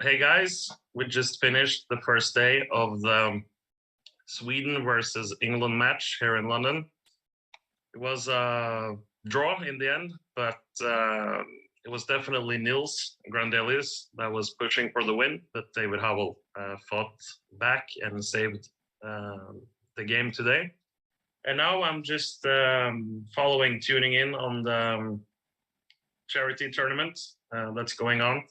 Hey guys, we just finished the first day of the Sweden versus England match here in London. It was a draw in the end, but it was definitely Nils Grandelius that was pushing for the win, but David Howell fought back and saved the game today. And now I'm just tuning in on the charity tournament that's going on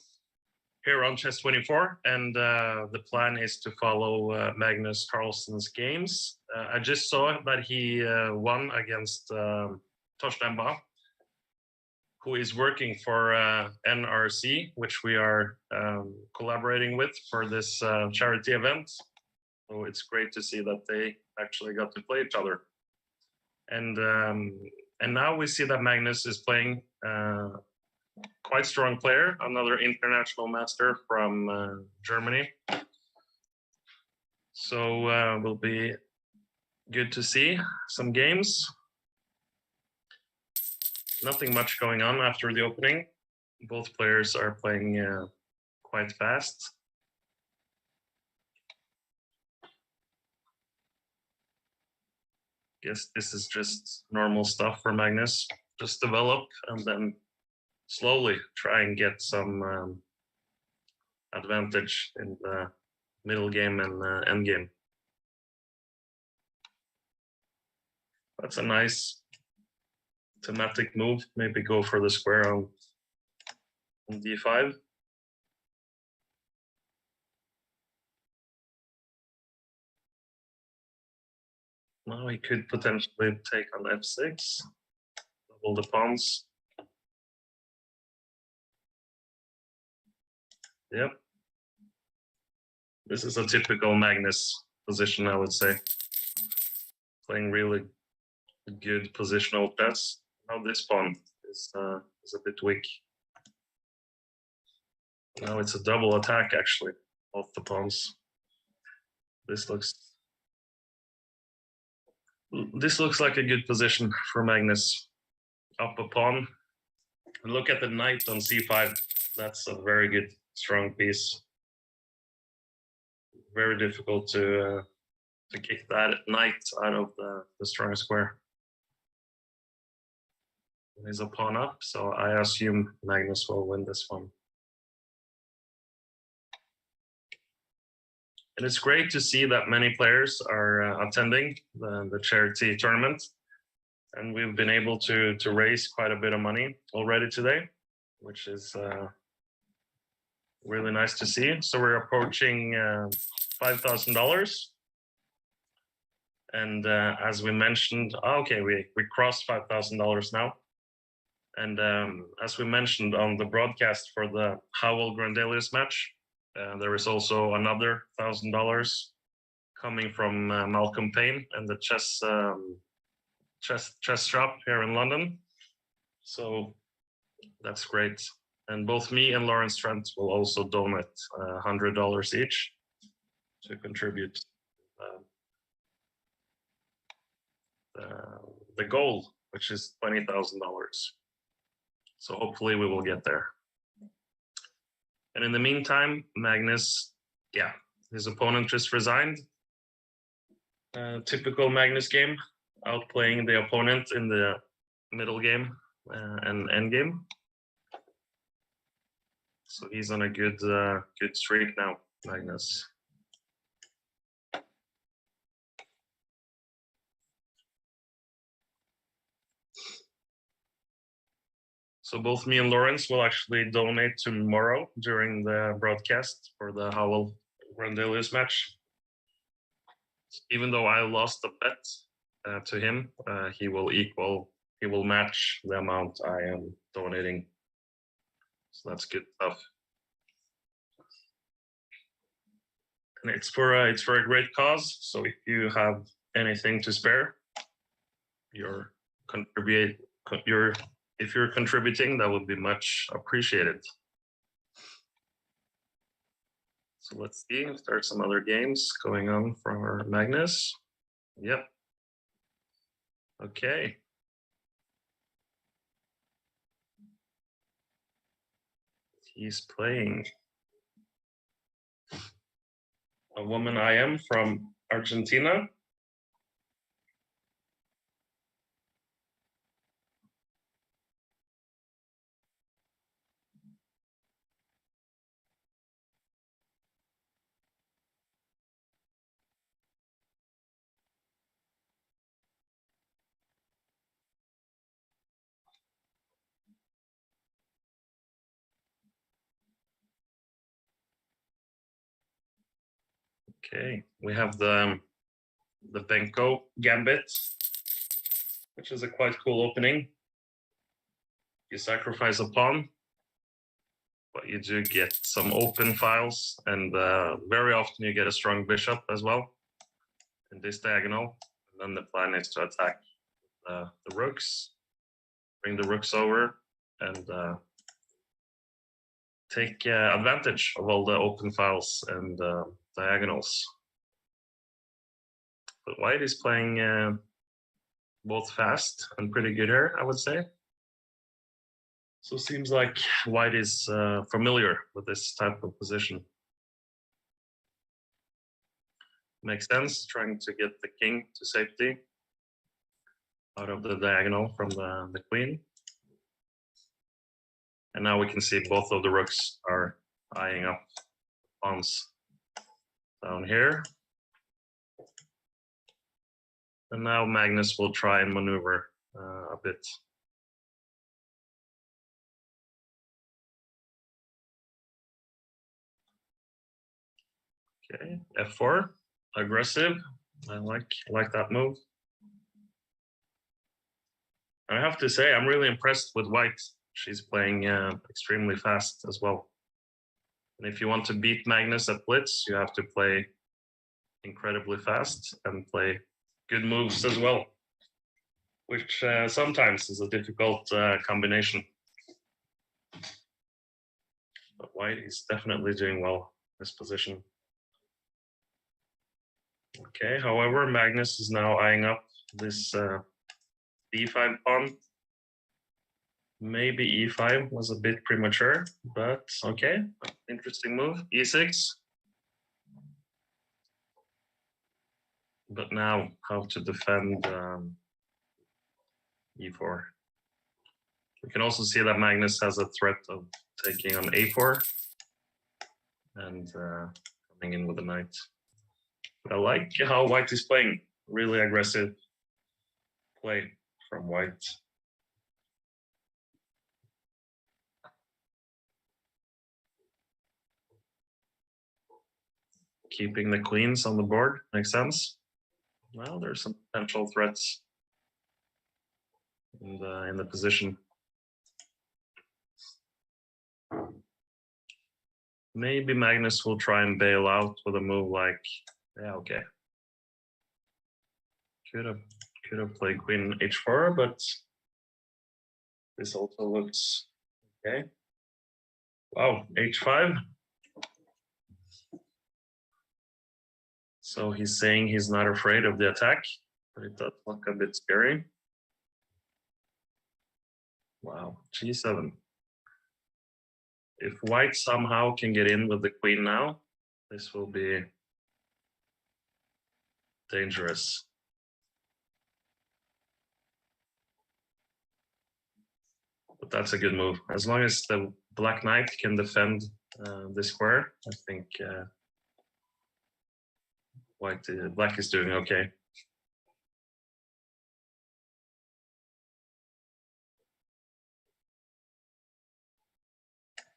here on Chess24, and the plan is to follow Magnus Carlsen's games. I just saw that he won against Tosh, who is working for NRC, which we are collaborating with for this charity event. So it's great to see that they actually got to play each other. And now we see that Magnus is playing quite strong player, another international master from Germany. So will be good to see some games. Nothing much going on after the opening. Both players are playing quite fast. Guess this is just normal stuff for Magnus. Just develop and then slowly try and get some advantage in the middle game and endgame. That's a nice thematic move. Maybe go for the square on d5. Now he could potentially take on f6, double the pawns. Yep. This is a typical Magnus position, I would say. Playing really good positional chess. Now this pawn is a bit weak. Now it's a double attack, actually, off the pawns. This looks like a good position for Magnus. Up a pawn. And look at the knight on c5. That's a very good, strong piece. Very difficult to kick that knight out of the strong square. There's a pawn up, so I assume Magnus will win this one. And it's great to see that many players are attending the charity tournament. And we've been able to raise quite a bit of money already today, which is really nice to see. So we're approaching $5,000. And as we mentioned, we crossed $5,000 now. And as we mentioned on the broadcast for the Howell Grandelius match, there is also another $1,000 coming from Malcolm Payne and the chess shop here in London. So that's great. And both me and Lawrence Trent will also donate $100 each to contribute the goal, which is $20,000. So hopefully we will get there. And in the meantime, Magnus, his opponent just resigned. Typical Magnus game, outplaying the opponent in the middle game and end game. So he's on a good streak now, Magnus. So both me and Lawrence will actually donate tomorrow during the broadcast for the Howell Grandelius match. Even though I lost the bet to him, he will match the amount I am donating. So that's good stuff. And it's for a great cause. So if you have anything to spare, if you're contributing, that would be much appreciated. So let's see if there's some other games going on for Magnus. Yep. Okay. He's playing a woman IM from Argentina. Okay, we have the Benko Gambit, which is a quite cool opening. You sacrifice a pawn, but you do get some open files, and very often you get a strong bishop as well in this diagonal. And then the plan is to attack the rooks, bring the rooks over, and take advantage of all the open files and diagonals. But white is playing both fast and pretty good here, I would say. So it seems like white is familiar with this type of position. Makes sense, trying to get the king to safety out of the diagonal from the queen. And now we can see both of the rooks are eyeing up pawns down here. And now Magnus will try and maneuver a bit. Okay, f4, aggressive. I like that move. I have to say, I'm really impressed with white. She's playing extremely fast as well. And if you want to beat Magnus at Blitz, you have to play incredibly fast and play good moves as well, which sometimes is a difficult combination. But white is definitely doing well in this position. Okay, however, Magnus is now eyeing up this d5 pawn. Maybe e5 was a bit premature, but okay, interesting move. e6. But now, how to defend e4. We can also see that Magnus has a threat of taking on a4 and coming in with a knight. But I like how white is playing. Really aggressive play from white. Keeping the queens on the board makes sense. Well, there's some potential threats in the position. Maybe Magnus will try and bail out with a move like, yeah, okay. Could have played queen h4, but this also looks okay. Wow, h5. So he's saying he's not afraid of the attack, but it does look a bit scary. Wow, g7. If white somehow can get in with the queen now, this will be dangerous. But that's a good move. As long as the black knight can defend the square, I think black is doing okay.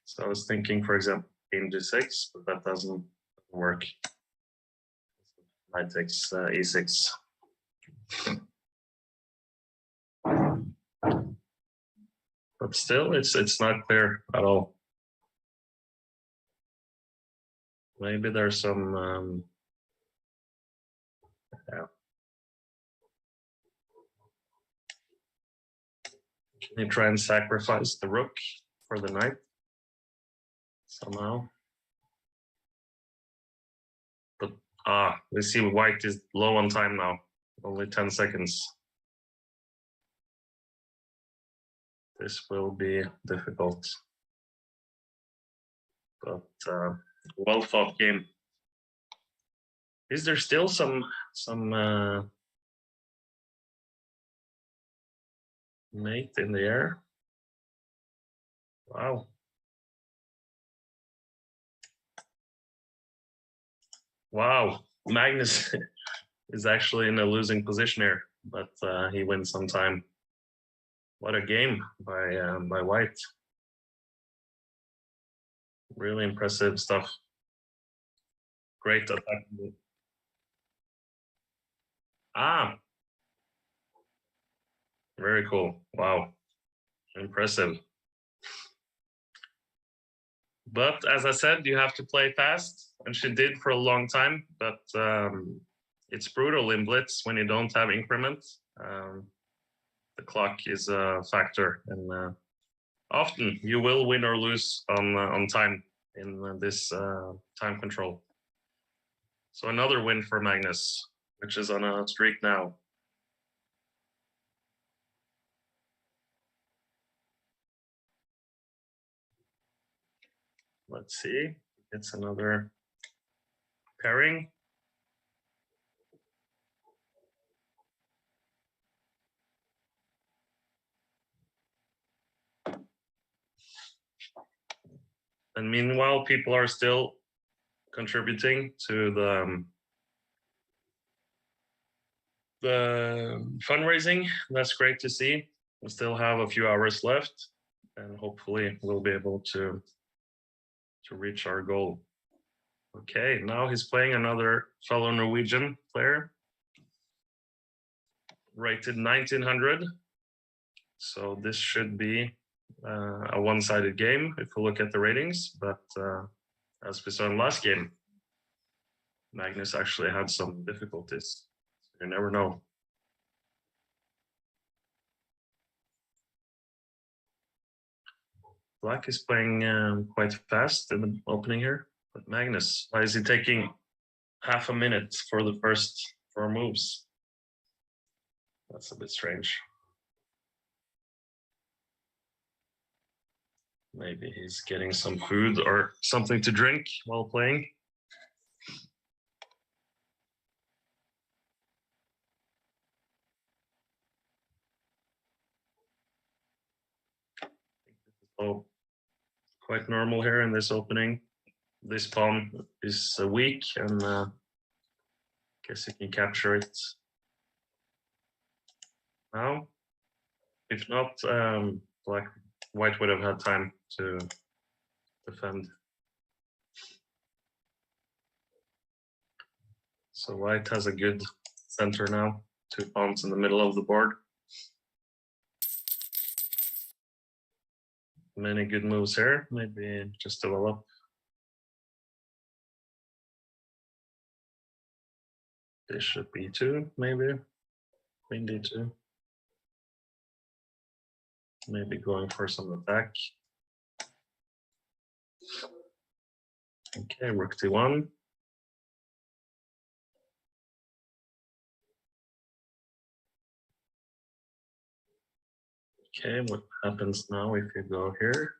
So I was thinking, for example, king g6, but that doesn't work. Knight takes e6. But still, it's not clear at all. Maybe there's some yeah. Can you try and sacrifice the rook for the knight somehow? But we see white is low on time now. Only 10 seconds. This will be difficult. But well thought game. Is there still some mate in the air? Wow. Wow, Magnus is actually in a losing position here, but he wins some time. What a game by White. Really impressive stuff. Great attack. Ah, very cool. Wow, impressive. But as I said, you have to play fast, and she did for a long time. But it's brutal in Blitz when you don't have increments. The clock is a factor, and often you will win or lose on time in this time control. So another win for Magnus, which is on a streak now. Let's see, it's another pairing. And meanwhile, people are still contributing to the fundraising. That's great to see. We still have a few hours left, and hopefully we'll be able to reach our goal. Okay, now he's playing another fellow Norwegian player, rated 1900. So this should be a one-sided game if we look at the ratings, but as we saw in last game, Magnus actually had some difficulties. You never know. Black is playing quite fast in the opening here, but Magnus, why is he taking half a minute for the first 4 moves? That's a bit strange. Maybe he's getting some food or something to drink while playing. Oh, quite normal here in this opening. This pawn is weak, and guess you can capture it now. If not, White would have had time to defend. So White has a good center now, 2 pawns in the middle of the board. Many good moves here, maybe just develop. Bishop B2, maybe. Queen D2. Maybe going for some attack. Okay, Rook D1. Okay, what happens now if you go here?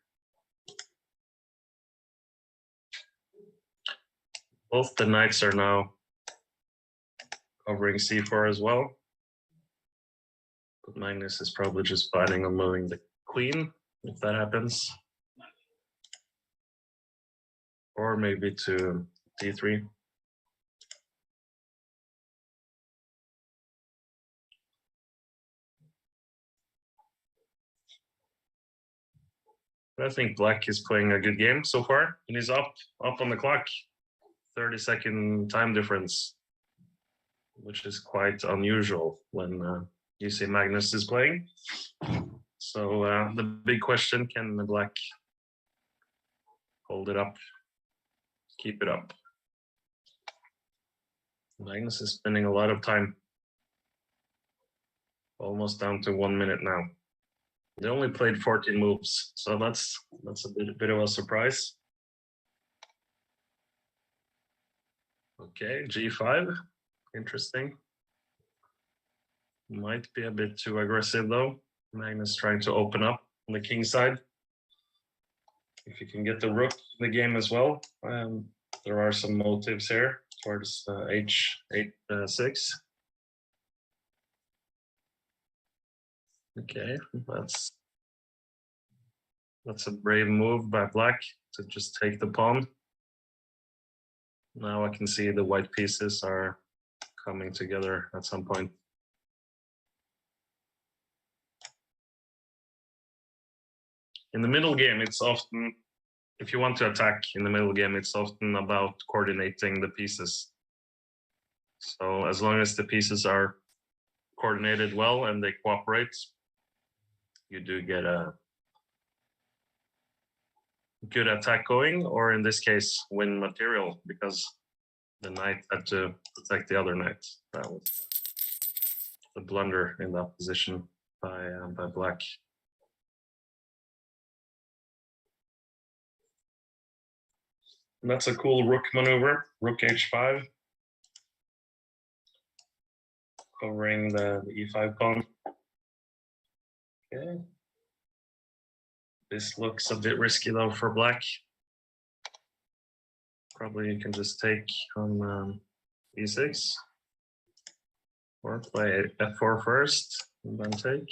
Both the knights are now covering C4 as well. But Magnus is probably just planning on moving the queen, if that happens. Or maybe to D3. I think Black is playing a good game so far, and he's up on the clock. 30-second time difference, which is quite unusual when you see Magnus is playing. So the big question, can the Black hold it up, keep it up? Magnus is spending a lot of time, almost down to 1 minute now. They only played 14 moves, so that's a bit of a surprise. Okay, G5, interesting. Might be a bit too aggressive though. Magnus trying to open up on the king side. If you can get the rook in the game as well, there are some motives here towards h8 6. Okay, that's a brave move by black to just take the pawn. Now I can see the white pieces are coming together at some point. In the middle game, it's often, if you want to attack in the middle game, it's often about coordinating the pieces. So as long as the pieces are coordinated well and they cooperate, you do get a good attack going, or in this case, win material, because the knight had to protect the other knight. That was the blunder in that position by black. And that's a cool rook maneuver, rook h5, covering the e5 pawn. Okay. This looks a bit risky though for black. Probably you can just take on e6, or play f4 first and then take.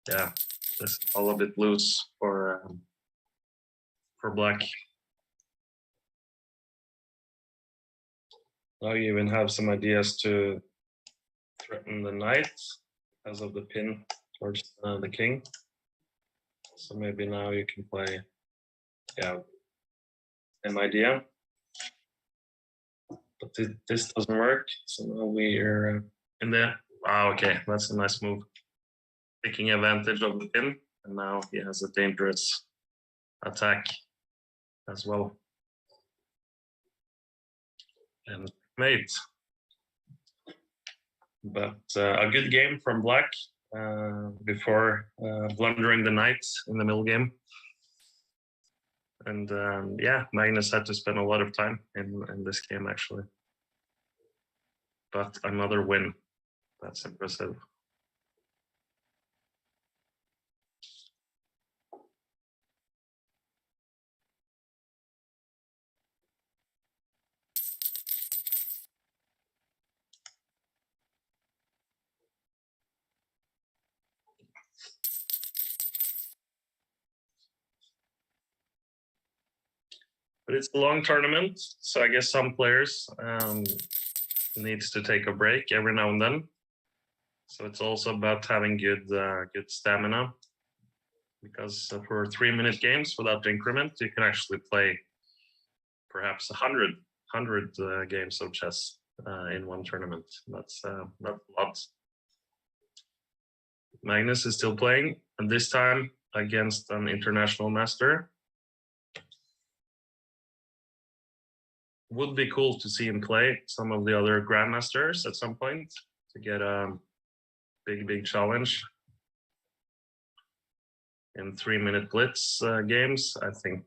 Yeah, this is all a bit loose for black. Now you even have some ideas to threaten the knight because of the pin towards the king. So maybe now you can play, yeah, same idea. But this doesn't work. So now we're in there. Ah, okay, that's a nice move. Taking advantage of the pin, and now he has a dangerous attack as well. And mate. But a good game from black before blundering the knight in the middle game. And yeah, Magnus had to spend a lot of time in this game actually. But another win. That's impressive. But it's a long tournament, so I guess some players needs to take a break every now and then. So it's also about having good stamina, because for 3-minute games without increment, you can actually play perhaps 100 games of chess in one tournament. That's a lot. Magnus is still playing, and this time against an international master. Would be cool to see him play some of the other grandmasters at some point to get a big challenge. In 3-minute Blitz games, I think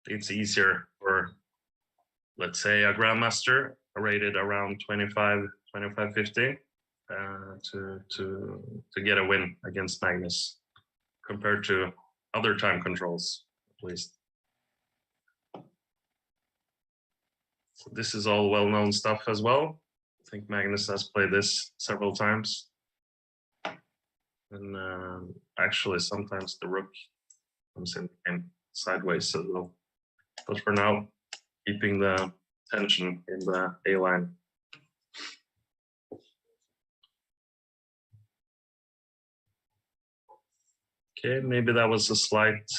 it's easier for, let's say, a grandmaster rated around 25-50 to get a win against Magnus compared to other time controls, at least. So this is all well-known stuff as well. I think Magnus has played this several times. And actually, sometimes the rook comes in the game sideways as well. But for now, keeping the tension in the A line. Okay, maybe that was a slight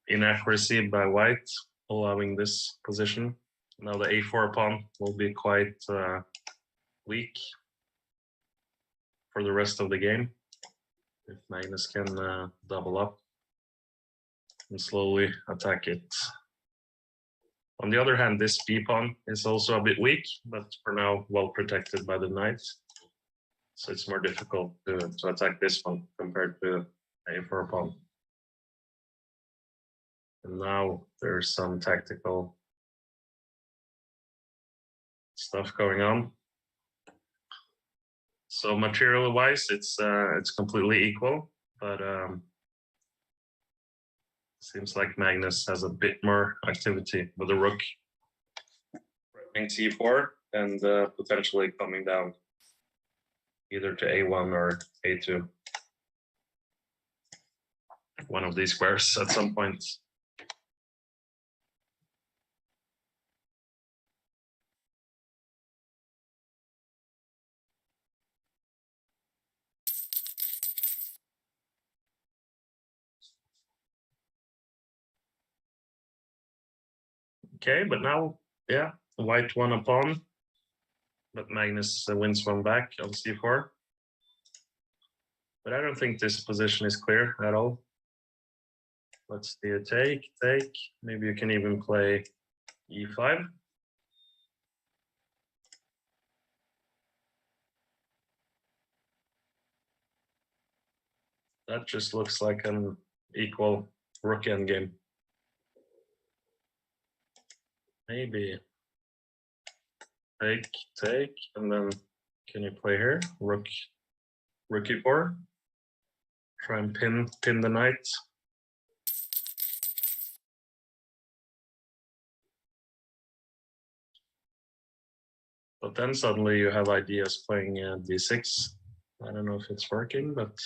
inaccuracy by white, allowing this position. Now the a4 pawn will be quite weak for the rest of the game if Magnus can double up and slowly attack it. On the other hand, this b pawn is also a bit weak, but for now well protected by the knight. So it's more difficult to attack this one compared to a4 pawn. And now there's some tactical stuff going on. So material-wise, it's completely equal, but Seems like Magnus has a bit more activity with the rook. Threatening c4 and potentially coming down either to a1 or a2. One of these squares at some point. Okay, but now, yeah, white won a pawn, but Magnus wins one back on c4. But I don't think this position is clear at all. Let's see a take. Maybe you can even play e5. That just looks like an equal rook endgame. Maybe take, and then can you play here? Rook e4. Try and pin the knight. But then suddenly you have ideas playing d6. I don't know if it's working, but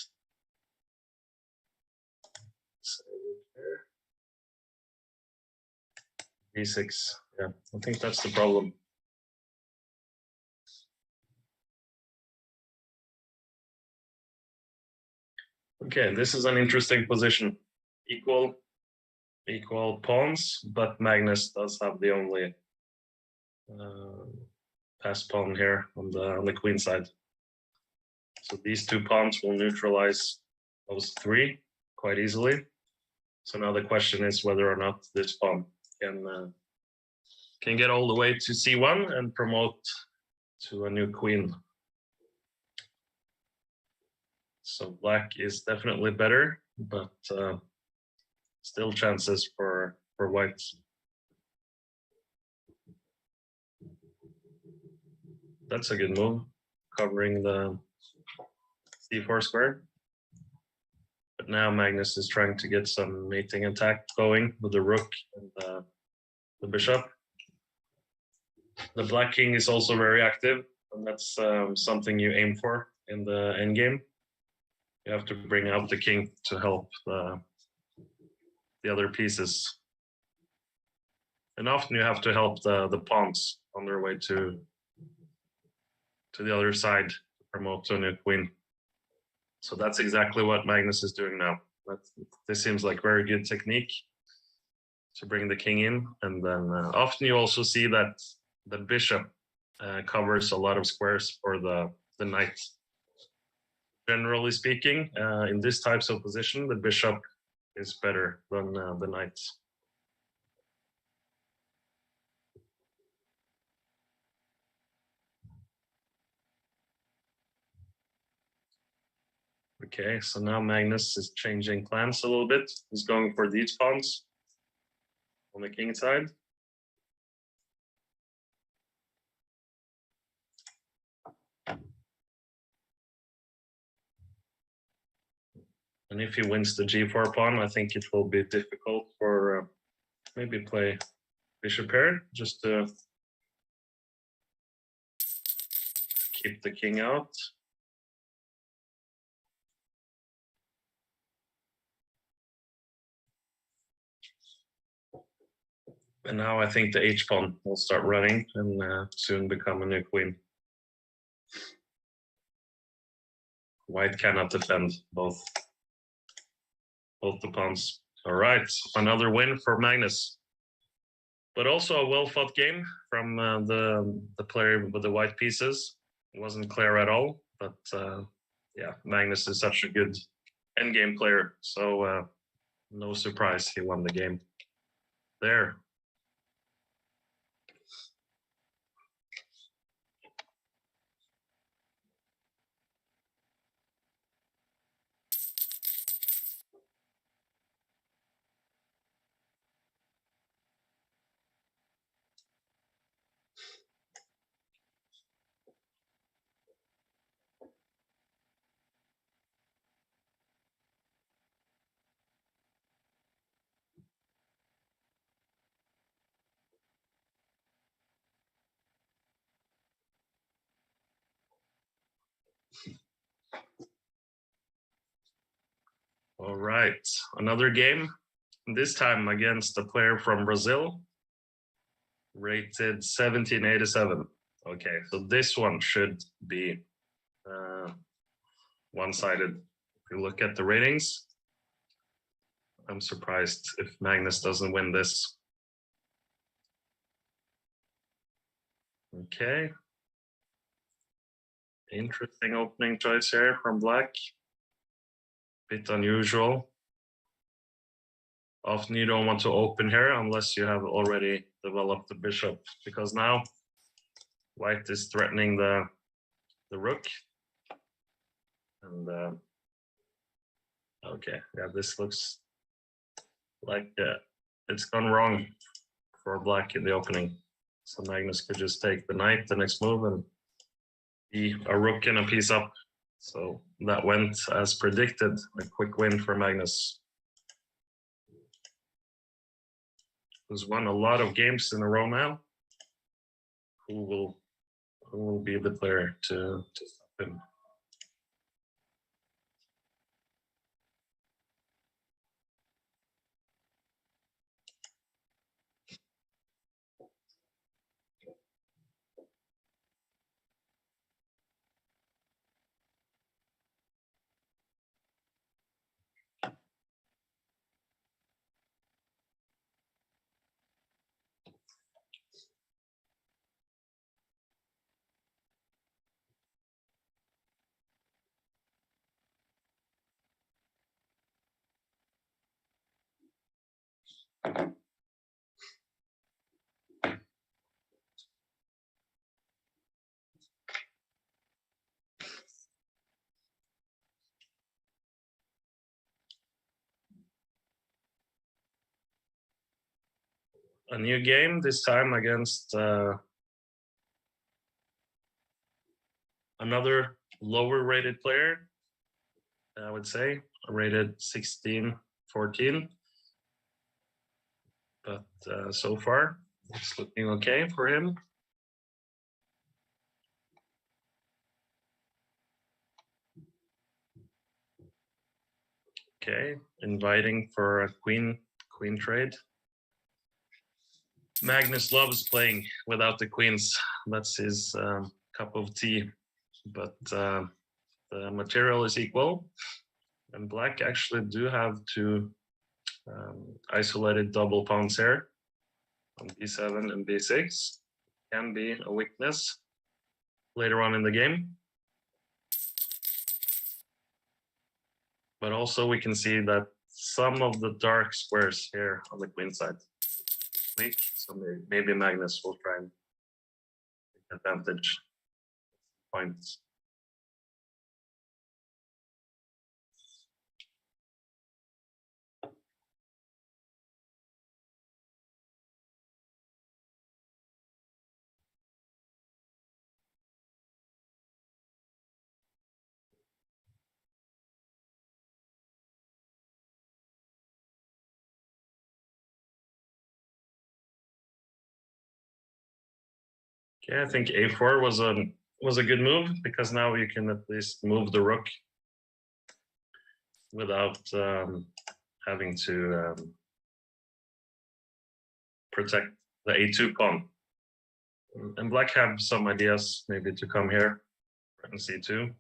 d6. Yeah, I think that's the problem. Okay, this is an interesting position. Equal pawns, but Magnus does have the only pass pawn here on the queen side. So these two pawns will neutralize those three quite easily. So now the question is whether or not this pawn can get all the way to c1 and promote to a new queen. So black is definitely better, but still chances for white. That's a good move, covering the c4 square. But now Magnus is trying to get some mating attack going with the rook and the bishop. The black king is also very active, and that's something you aim for in the endgame. You have to bring out the king to help the other pieces. And often you have to help the pawns on their way to the other side to promote to a new queen. So that's exactly what Magnus is doing now. This seems like very good technique to bring the king in. And then often you also see that the bishop covers a lot of squares for the knight. Generally speaking, in this types of position, the bishop is better than the knight. Okay, so now Magnus is changing plans a little bit. He's going for these pawns on the king side. And if he wins the g4 pawn, I think it will be difficult for maybe play bishop here, just to keep the king out. And now I think the h-pawn will start running and soon become a new queen. White cannot defend both the pawns. All right, another win for Magnus. But also a well-fought game from the player with the white pieces. It wasn't clear at all, but yeah, Magnus is such a good endgame player, so no surprise he won the game there. All right, another game, this time against a player from Brazil, rated 1787. Okay, so this one should be one-sided. If you look at the ratings, I'm surprised if Magnus doesn't win this. Okay. Interesting opening choice here from Black. Bit unusual. Often you don't want to open here unless you have already developed the bishop, because now White is threatening the rook. And okay, yeah, this looks like it's gone wrong for Black in the opening. So Magnus could just take the knight the next move and be a rook and a piece up. So that went as predicted, a quick win for Magnus, who's won a lot of games in a row now. Who will be the player to stop him? A new game, this time against another lower rated player, I would say, rated 16-14. But so far, it's looking okay for him. Okay, inviting for a queen trade. Magnus loves playing without the queens. That's his cup of tea. But the material is equal, and Black actually do have two isolated double pawns here on b7 and b6. Can be a weakness later on in the game. But also we can see that some of the dark squares here on the queen side weak, so maybe Magnus will try and take advantage points. Okay, I think a4 was a good move, because now you can at least move the rook without having to protect the a2 pawn. And Black have some ideas maybe to come here and c2.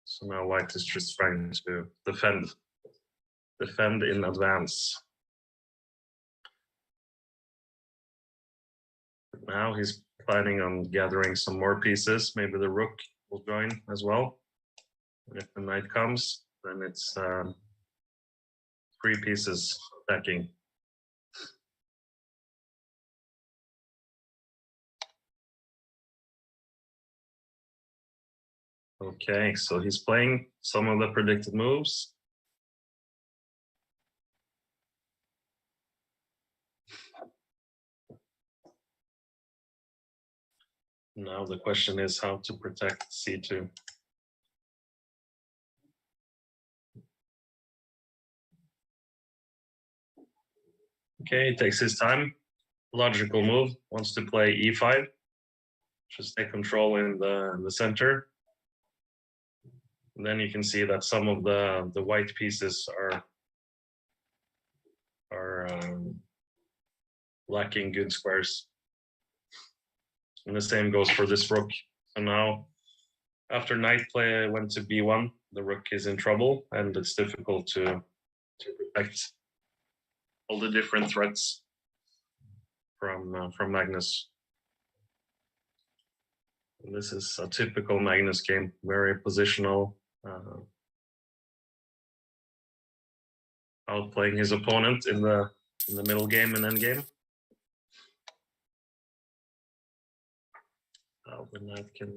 So now White is just trying to defend in advance. Now he's planning on gathering some more pieces. Maybe the rook will join as well. And if the knight comes, then it's 3 pieces attacking. Okay, so he's playing some of the predicted moves. Now the question is how to protect c2. Okay, he takes his time. Logical move, wants to play e5. Just take control in the center. And then you can see that some of the white pieces are lacking good squares. And the same goes for this rook. So now, after knight play went to b1, the rook is in trouble, and it's difficult to protect all the different threats from Magnus. And this is a typical Magnus game, very positional, outplaying his opponent in the middle game and end game. The knight can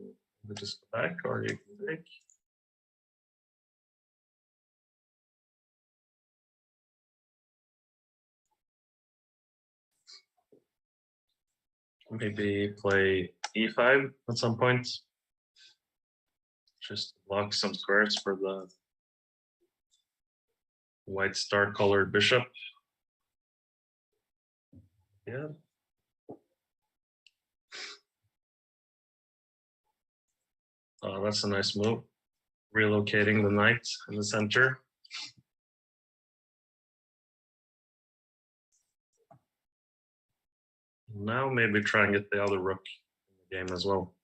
just go back, or you can take. Maybe play e5 at some point. Just block some squares for the white star-colored bishop. Yeah. Oh, that's a nice move. Relocating the knight in the center. Now maybe try and get the other rook in the game as well.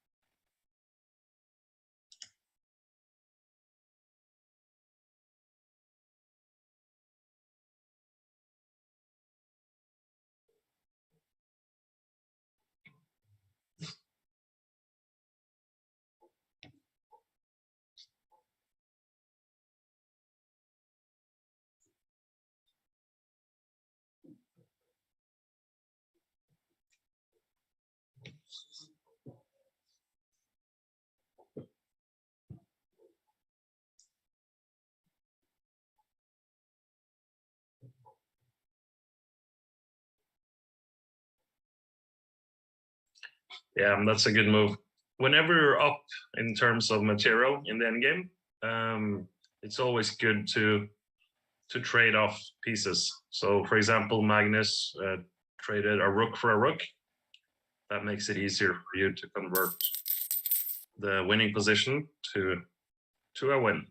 Yeah, that's a good move. Whenever you're up in terms of material in the endgame, it's always good to trade off pieces. So, for example, Magnus traded a rook for a rook. That makes it easier for you to convert the winning position to a win.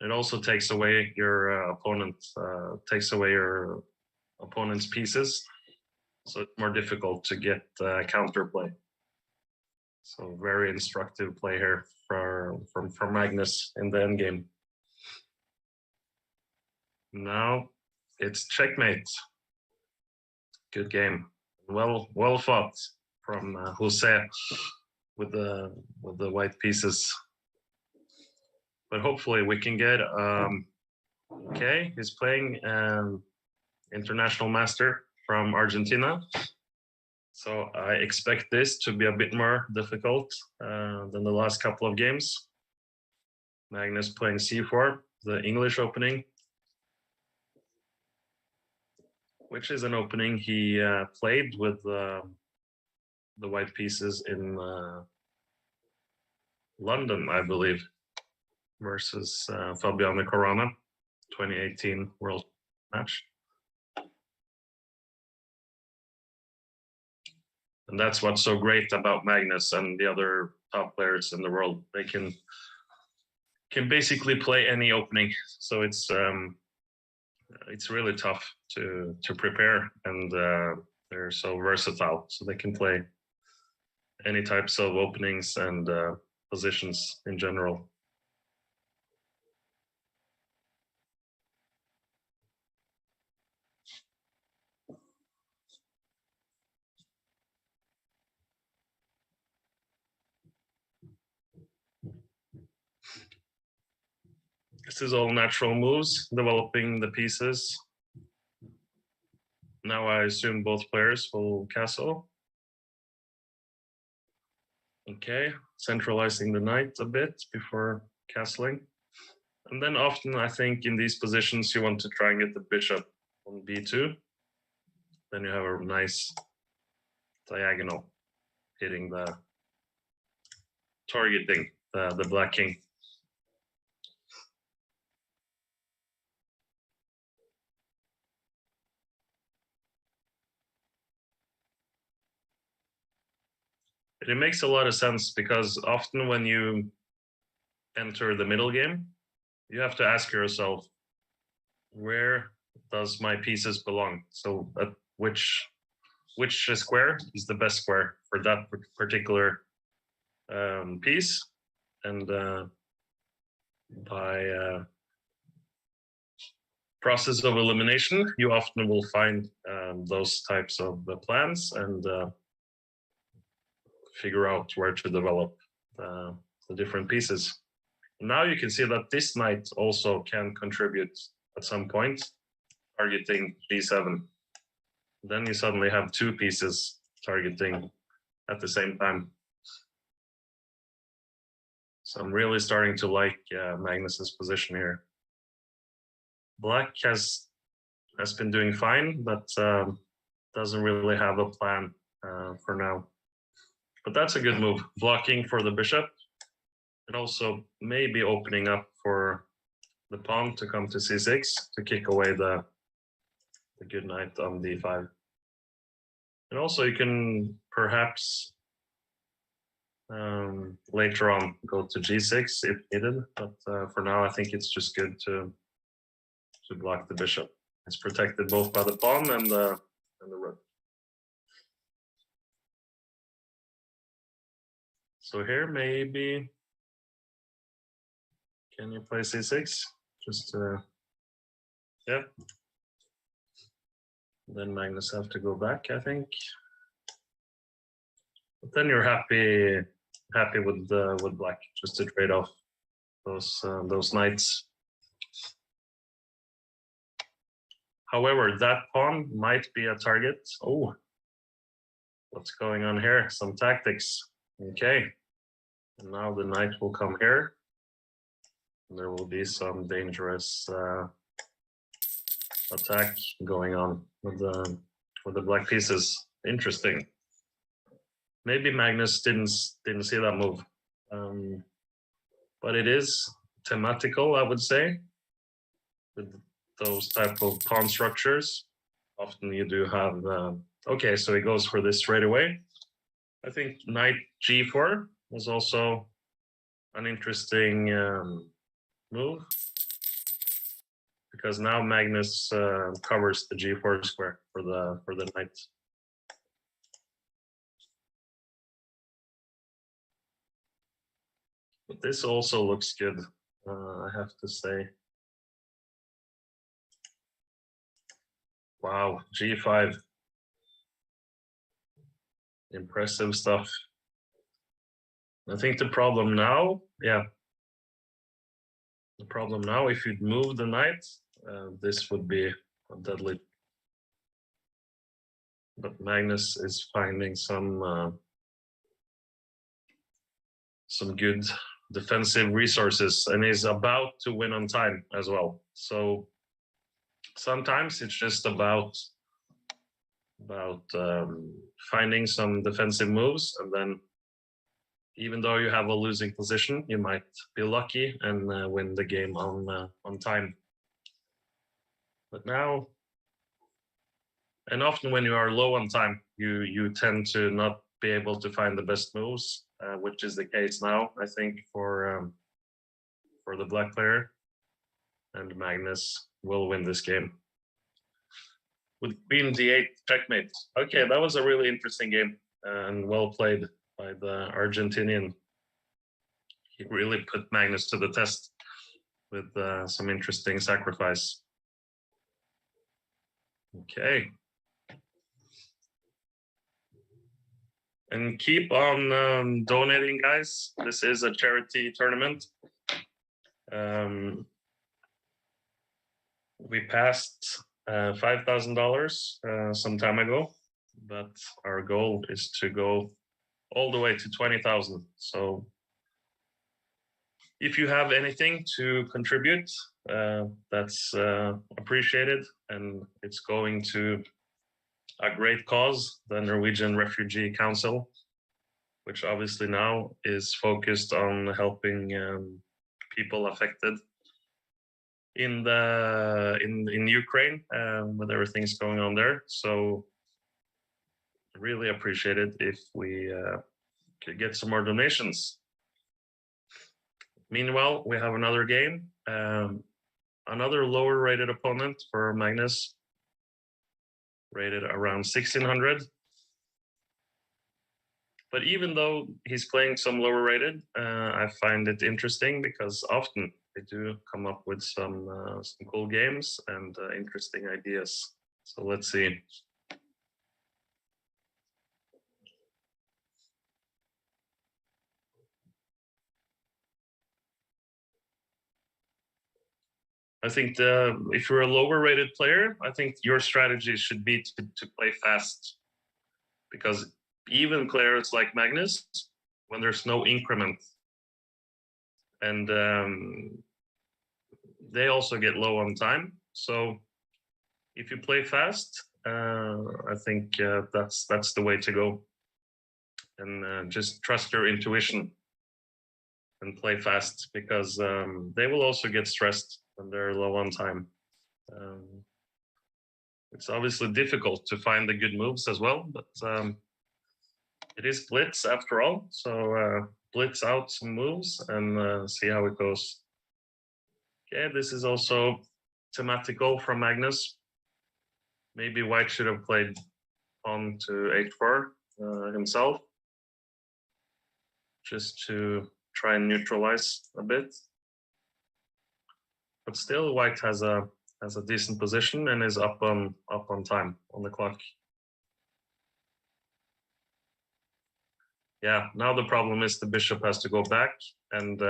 It also takes away your opponent's pieces, so it's more difficult to get counterplay. So very instructive play here from Magnus in the end game. Now it's checkmate. Good game, well fought from Jose with the white pieces. But hopefully we can get okay. He's playing international master from Argentina. So I expect this to be a bit more difficult than the last couple of games. Magnus playing c4, the English opening, which is an opening he played with the white pieces in London, I believe, versus Fabiano Caruana, 2018 World Match. And that's what's so great about Magnus and the other top players in the world. They can basically play any opening. So it's really tough to prepare, and they're so versatile. So they can play any types of openings and positions in general. This is all natural moves, developing the pieces. Now I assume both players will castle. Okay, centralizing the knight a bit before castling. And then often I think in these positions you want to try and get the bishop on b2. Then you have a nice diagonal hitting targeting the black king. It makes a lot of sense, because often when you enter the middle game, you have to ask yourself, where does my pieces belong? So at which square is the best square for that particular piece? And by process of elimination, you often will find those types of plans and figure out where to develop the different pieces. Now you can see that this knight also can contribute at some point, targeting g7. Then you suddenly have two pieces targeting at the same time. So I'm really starting to like Magnus's position here. Black has been doing fine, but doesn't really have a plan for now. But that's a good move, blocking for the bishop, and also maybe opening up for the pawn to come to c6 to kick away the good knight on d5. And also you can perhaps later on go to g6 if needed, but for now I think it's just good to block the bishop. It's protected both by the pawn and the rook. So here maybe, can you play c6? Just yeah. Then Magnus have to go back, I think. But then you're happy with black, just to trade off those knights. However, that pawn might be a target. Oh, what's going on here? Some tactics. Okay. And now the knight will come here. And there will be some dangerous attack going on with the black pieces. Interesting. Maybe Magnus didn't see that move, but it is thematical, I would say, with those type of pawn structures. Often you do have okay, so he goes for this straight away. I think knight g4 was also an interesting move, because now Magnus covers the g4 square for the knight. But this also looks good, I have to say. Wow, g5. Impressive stuff. I think the problem now, yeah. The problem now, if you'd move the knight, this would be deadly. But Magnus is finding some good defensive resources, and is about to win on time as well. So sometimes it's just about finding some defensive moves, and then even though you have a losing position, you might be lucky and win the game on time. But now, and often when you are low on time, you tend to not be able to find the best moves, which is the case now, I think, for the black player. And Magnus will win this game with queen d8 checkmate. Okay, that was a really interesting game and well played by the Argentinian. He really put Magnus to the test with some interesting sacrifice. Okay. And keep on donating, guys. This is a charity tournament. We passed $5,000 some time ago, but our goal is to go all the way to 20,000. So if you have anything to contribute, that's appreciated, and it's going to a great cause, the Norwegian Refugee Council, which obviously now is focused on helping people affected in Ukraine with everything's going on there. So really appreciate it if we could get some more donations. Meanwhile, we have another game, another lower rated opponent for Magnus, rated around 1600. But even though he's playing some lower rated, I find it interesting because often they do come up with some cool games and interesting ideas. So let's see. I think if you're a lower rated player, I think your strategy should be to play fast, because even players like Magnus, when there's no increment, and they also get low on time. So if you play fast, I think that's the way to go, and just trust your intuition and play fast, because they will also get stressed when they're low on time. It's obviously difficult to find the good moves as well, but it is Blitz after all. So Blitz out some moves and see how it goes. Okay, this is also thematical from Magnus. Maybe White should have played on to h4 himself, just to try and neutralize a bit. But still, White has a decent position and is up on time on the clock. Yeah, now the problem is the bishop has to go back, and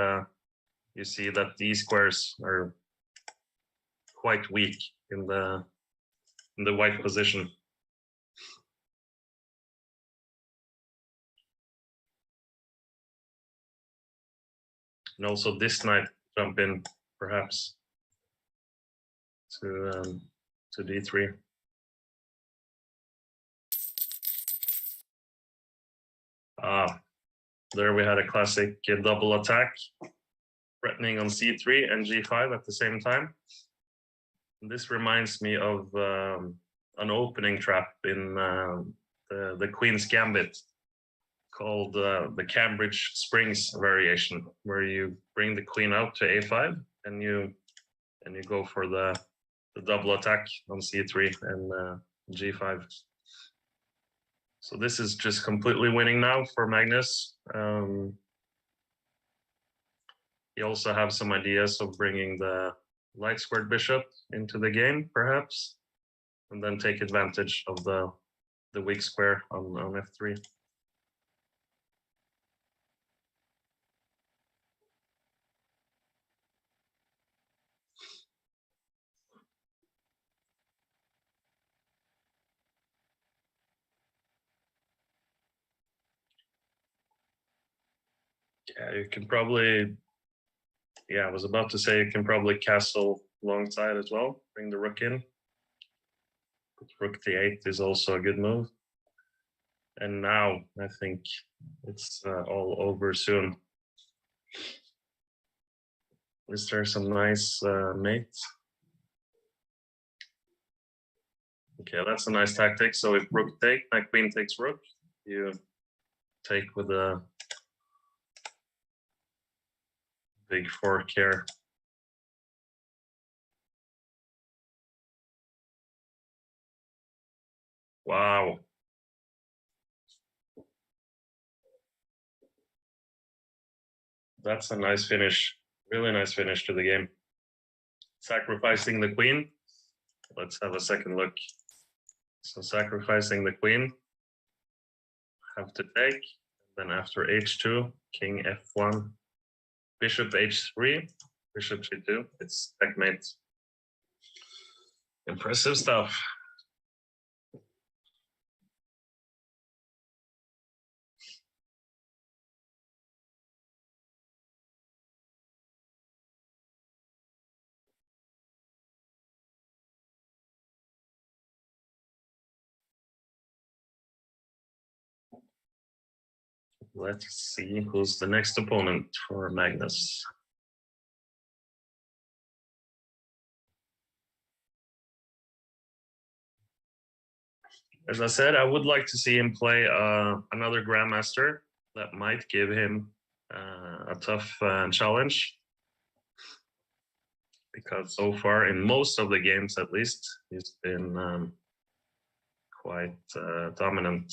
you see that these squares are quite weak in the white position. And also this knight jump in, perhaps, to d3. There we had a classic double attack, threatening on c3 and g5 at the same time. And this reminds me of an opening trap in the Queen's Gambit, called the Cambridge Springs variation, where you bring the queen out to a5 and you go for the double attack on c3 and g5. So this is just completely winning now for Magnus. He also have some ideas of bringing the light squared bishop into the game, perhaps, and then take advantage of the weak square on f3. Yeah, you can probably, yeah, I was about to say you can probably castle alongside as well, bring the rook in. But rook d8 is also a good move. And now I think it's all over soon. Is there some nice mate? Okay, that's a nice tactic. So if rook take, knight queen takes rook, you take with a big fork here. Wow. That's a nice finish. Really nice finish to the game. Sacrificing the queen. Let's have a second look. So sacrificing the queen. Have to take. Then after h2, king f1, bishop h3, bishop g2. It's checkmate. Impressive stuff. Let's see who's the next opponent for Magnus. As I said, I would like to see him play another Grandmaster. That might give him a tough challenge, because so far in most of the games, at least, he's been quite dominant,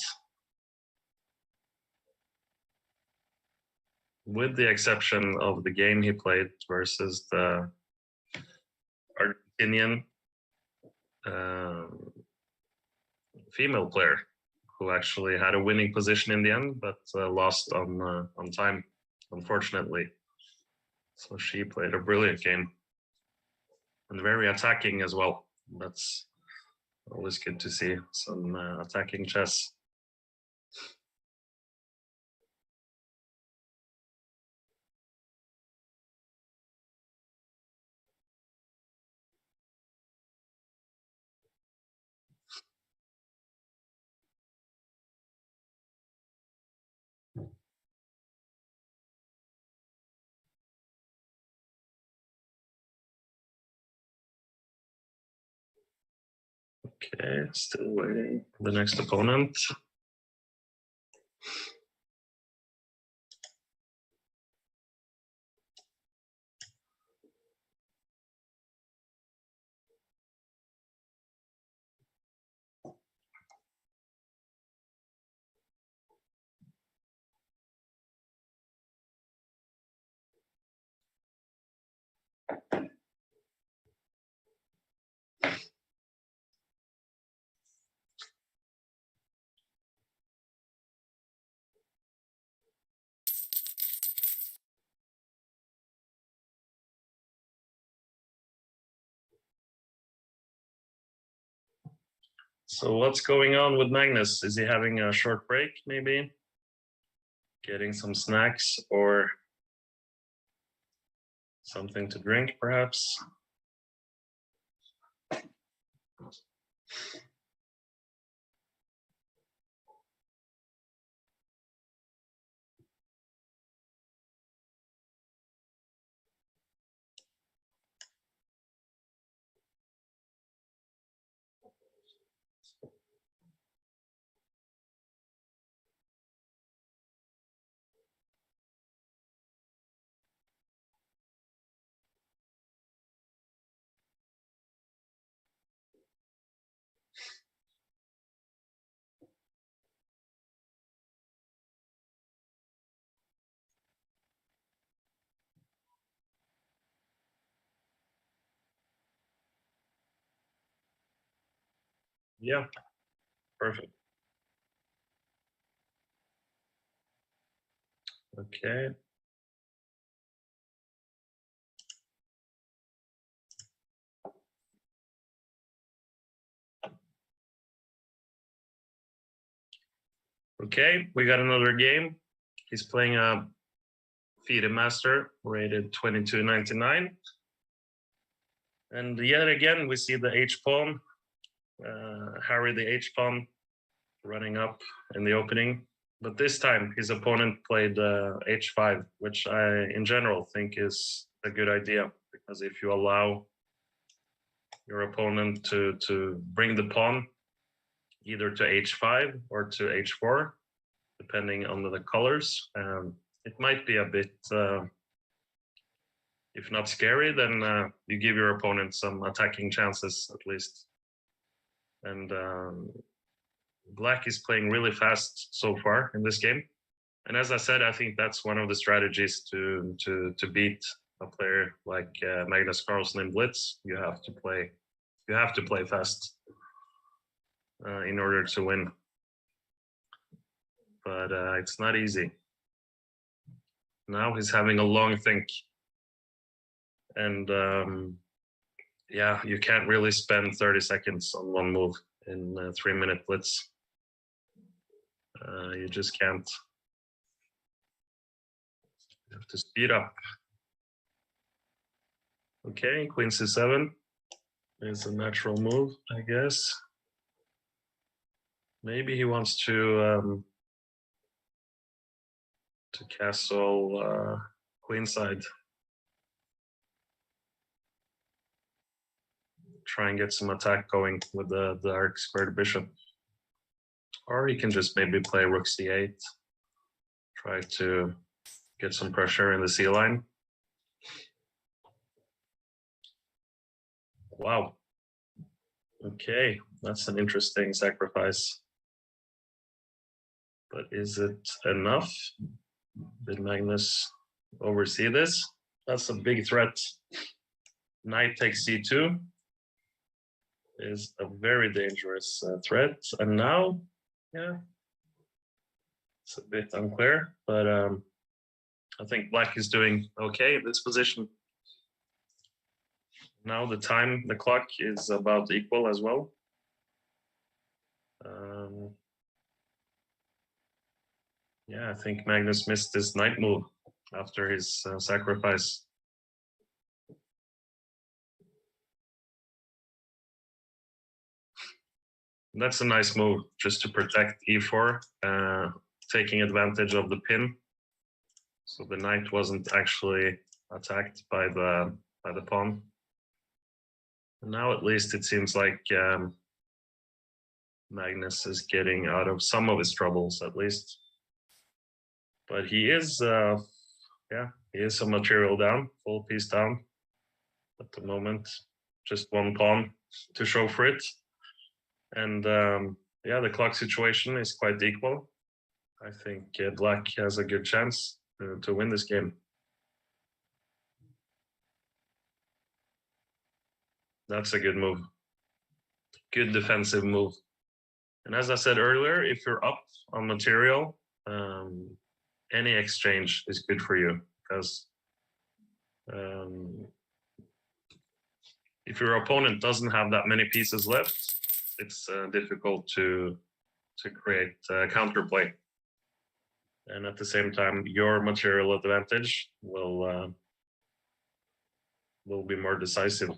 with the exception of the game he played versus the Argentinian female player, who actually had a winning position in the end, but lost on time, unfortunately. So she played a brilliant game, and very attacking as well. That's always good to see some attacking chess. Okay, still waiting for the next opponent. So what's going on with Magnus? Is he having a short break, maybe? Getting some snacks or something to drink, perhaps? Yeah, perfect. Okay. Okay, we got another game. He's playing a FIDE Master rated 2299. And yet again, we see the H-pawn, Harry the H-pawn running up in the opening. But this time, his opponent played H5, which I, in general, think is a good idea. Because if you allow your opponent to bring the pawn either to H5 or to H4, depending on the colors, it might be a bit, if not scary, then you give your opponent some attacking chances at least. And Black is playing really fast so far in this game. And as I said, I think that's one of the strategies to beat a player like Magnus Carlsen in Blitz. You have to play fast in order to win. But it's not easy. Now he's having a long think. And yeah, you can't really spend 30 seconds on one move in a 3-minute Blitz. You just can't. You have to speed up. Okay, Queen C7 is a natural move, I guess. Maybe he wants to castle queenside. Try and get some attack going with the arc squared bishop. Or he can just maybe play rook c8. Try to get some pressure in the C line. Wow. Okay, that's an interesting sacrifice. But is it enough? Did Magnus oversee this? That's a big threat. Knight takes C2 is a very dangerous threat. And now, yeah, it's a bit unclear, but I think black is doing okay in this position. Now the clock is about equal as well. Yeah, I think Magnus missed his knight move after his sacrifice. That's a nice move, just to protect e4, taking advantage of the pin. So the knight wasn't actually attacked by the pawn. And now at least it seems like Magnus is getting out of some of his troubles at least. But he is, yeah, he is some material down, full piece down at the moment. Just one pawn to show for it. And yeah, the clock situation is quite equal. I think black has a good chance to win this game. That's a good move. Good defensive move. And as I said earlier, if you're up on material, any exchange is good for you, because if your opponent doesn't have that many pieces left, it's difficult to create counterplay. And at the same time, your material advantage will be more decisive.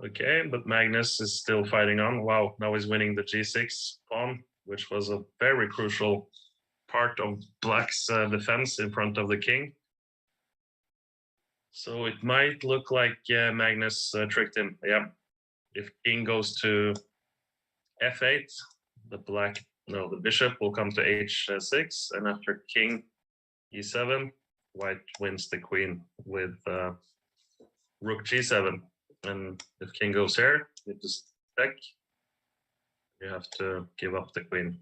Okay, but Magnus is still fighting on. Wow, now he's winning the g6 pawn, which was a very crucial part of black's defense in front of the king. So it might look like Magnus tricked him. Yeah, if king goes to f8, the bishop will come to h6, and after king e7, white wins the queen with rook g7. And if king goes here, you just check. You have to give up the queen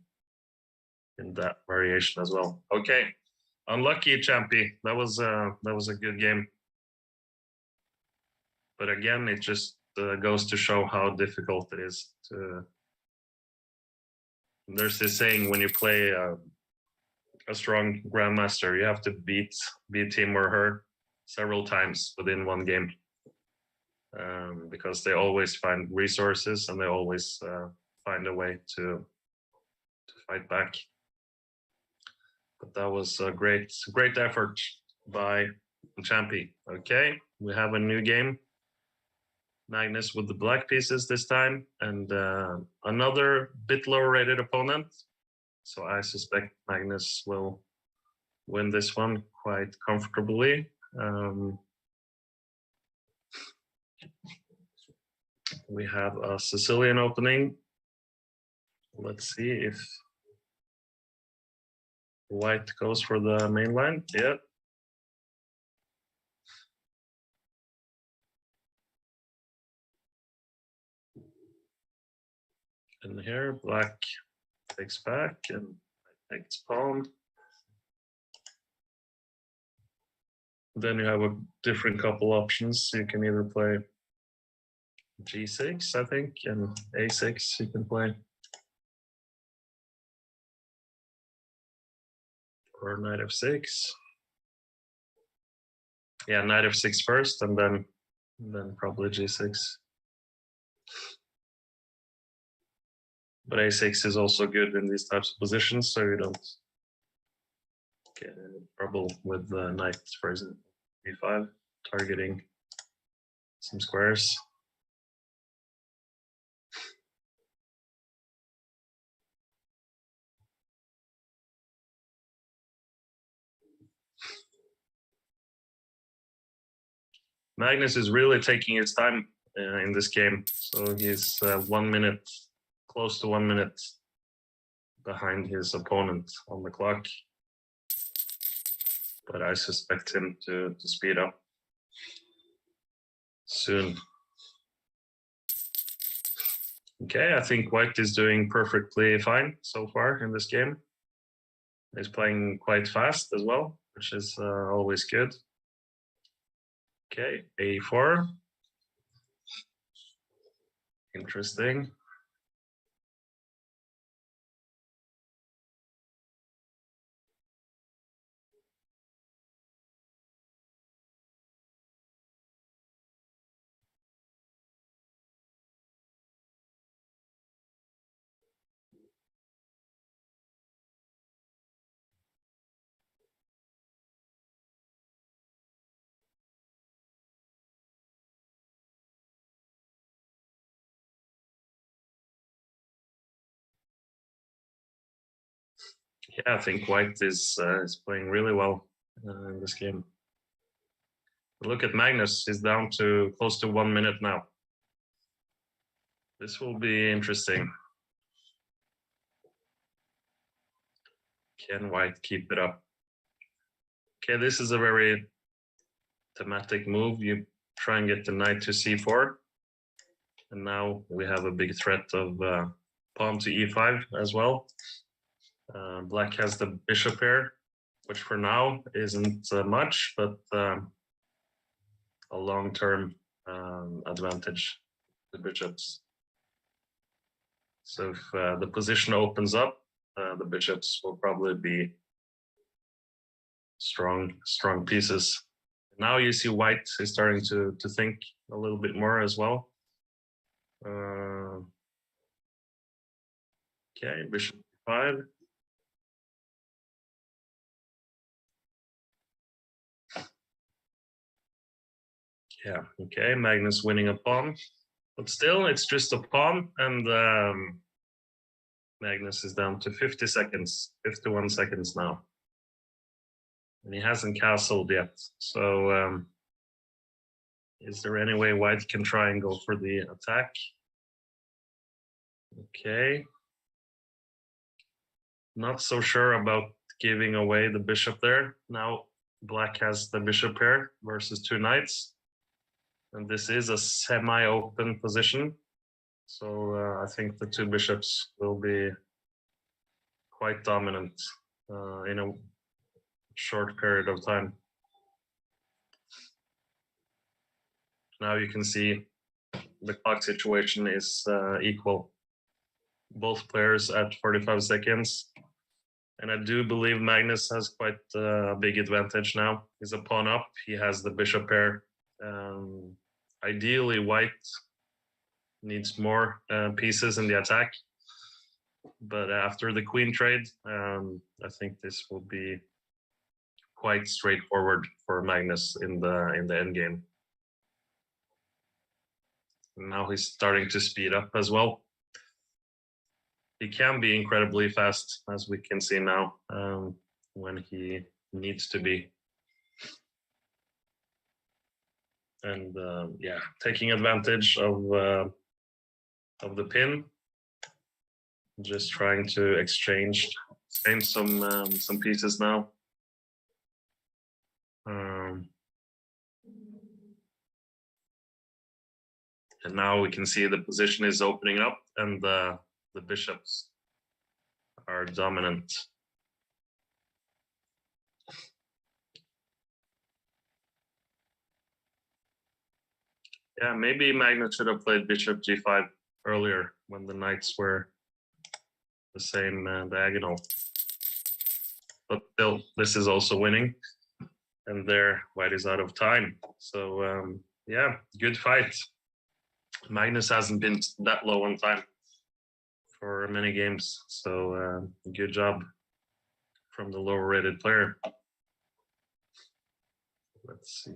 in that variation as well. Okay, unlucky, Champy. That was a good game. But again, it just goes to show how difficult it is to. There's this saying, when you play a strong grandmaster, you have to beat him or her several times within one game. Because they always find resources and they always find a way to fight back. But that was a great effort by Champy. Okay, we have a new game. Magnus with the black pieces this time, and another bit lower rated opponent. So I suspect Magnus will win this one quite comfortably. We have a Sicilian opening. Let's see if white goes for the main line. Yeah. And here, black takes back and takes pawn. Then you have a different couple options. You can either play g6, I think, and a6 you can play. Or knight f6. Yeah, knight f6 first, and then probably g6. But a6 is also good in these types of positions, so you don't get in trouble with the knight, for example, e5, targeting some squares. Magnus is really taking his time in this game, so he's 1 minute, close to 1 minute behind his opponent on the clock. but I suspect him to speed up soon. Okay, I think white is doing perfectly fine so far in this game. He's playing quite fast as well, which is always good. Okay, a4. Interesting. Yeah, I think white is playing really well in this game. Look at Magnus, he's down to close to 1 minute now. This will be interesting. Can white keep it up? Okay, this is a very thematic move. You try and get the knight to c4. And now we have a big threat of pawn to e5 as well. Black has the bishop here, which for now isn't much, but a long-term advantage, the bishops. So if the position opens up, the bishops will probably be strong pieces. Now you see white is starting to think a little bit more as well. Okay, bishop 5. Yeah, okay, Magnus winning a pawn. But still, it's just a pawn, and Magnus is down to 50 seconds, 51 seconds now. And he hasn't castled yet. So is there any way white can try and go for the attack? Okay. Not so sure about giving away the bishop there. Now black has the bishop here versus 2 knights. And this is a semi-open position. So I think the 2 bishops will be quite dominant in a short period of time. Now you can see the clock situation is equal. Both players at 45 seconds. And I do believe Magnus has quite a big advantage now. He's a pawn up. He has the bishop pair. Ideally, white needs more pieces in the attack. But after the queen trade, I think this will be quite straightforward for Magnus in the endgame. Now he's starting to speed up as well. He can be incredibly fast, as we can see now, when he needs to be. And yeah, taking advantage of the pin, just trying to exchange some pieces now. And now we can see the position is opening up, and the bishops are dominant. Yeah, maybe Magnus should have played bishop g5 earlier when the knights were the same diagonal. But still, this is also winning. And there, white is out of time. So yeah, good fight. Magnus hasn't been that low on time for many games. So good job from the lower rated player. Let's see.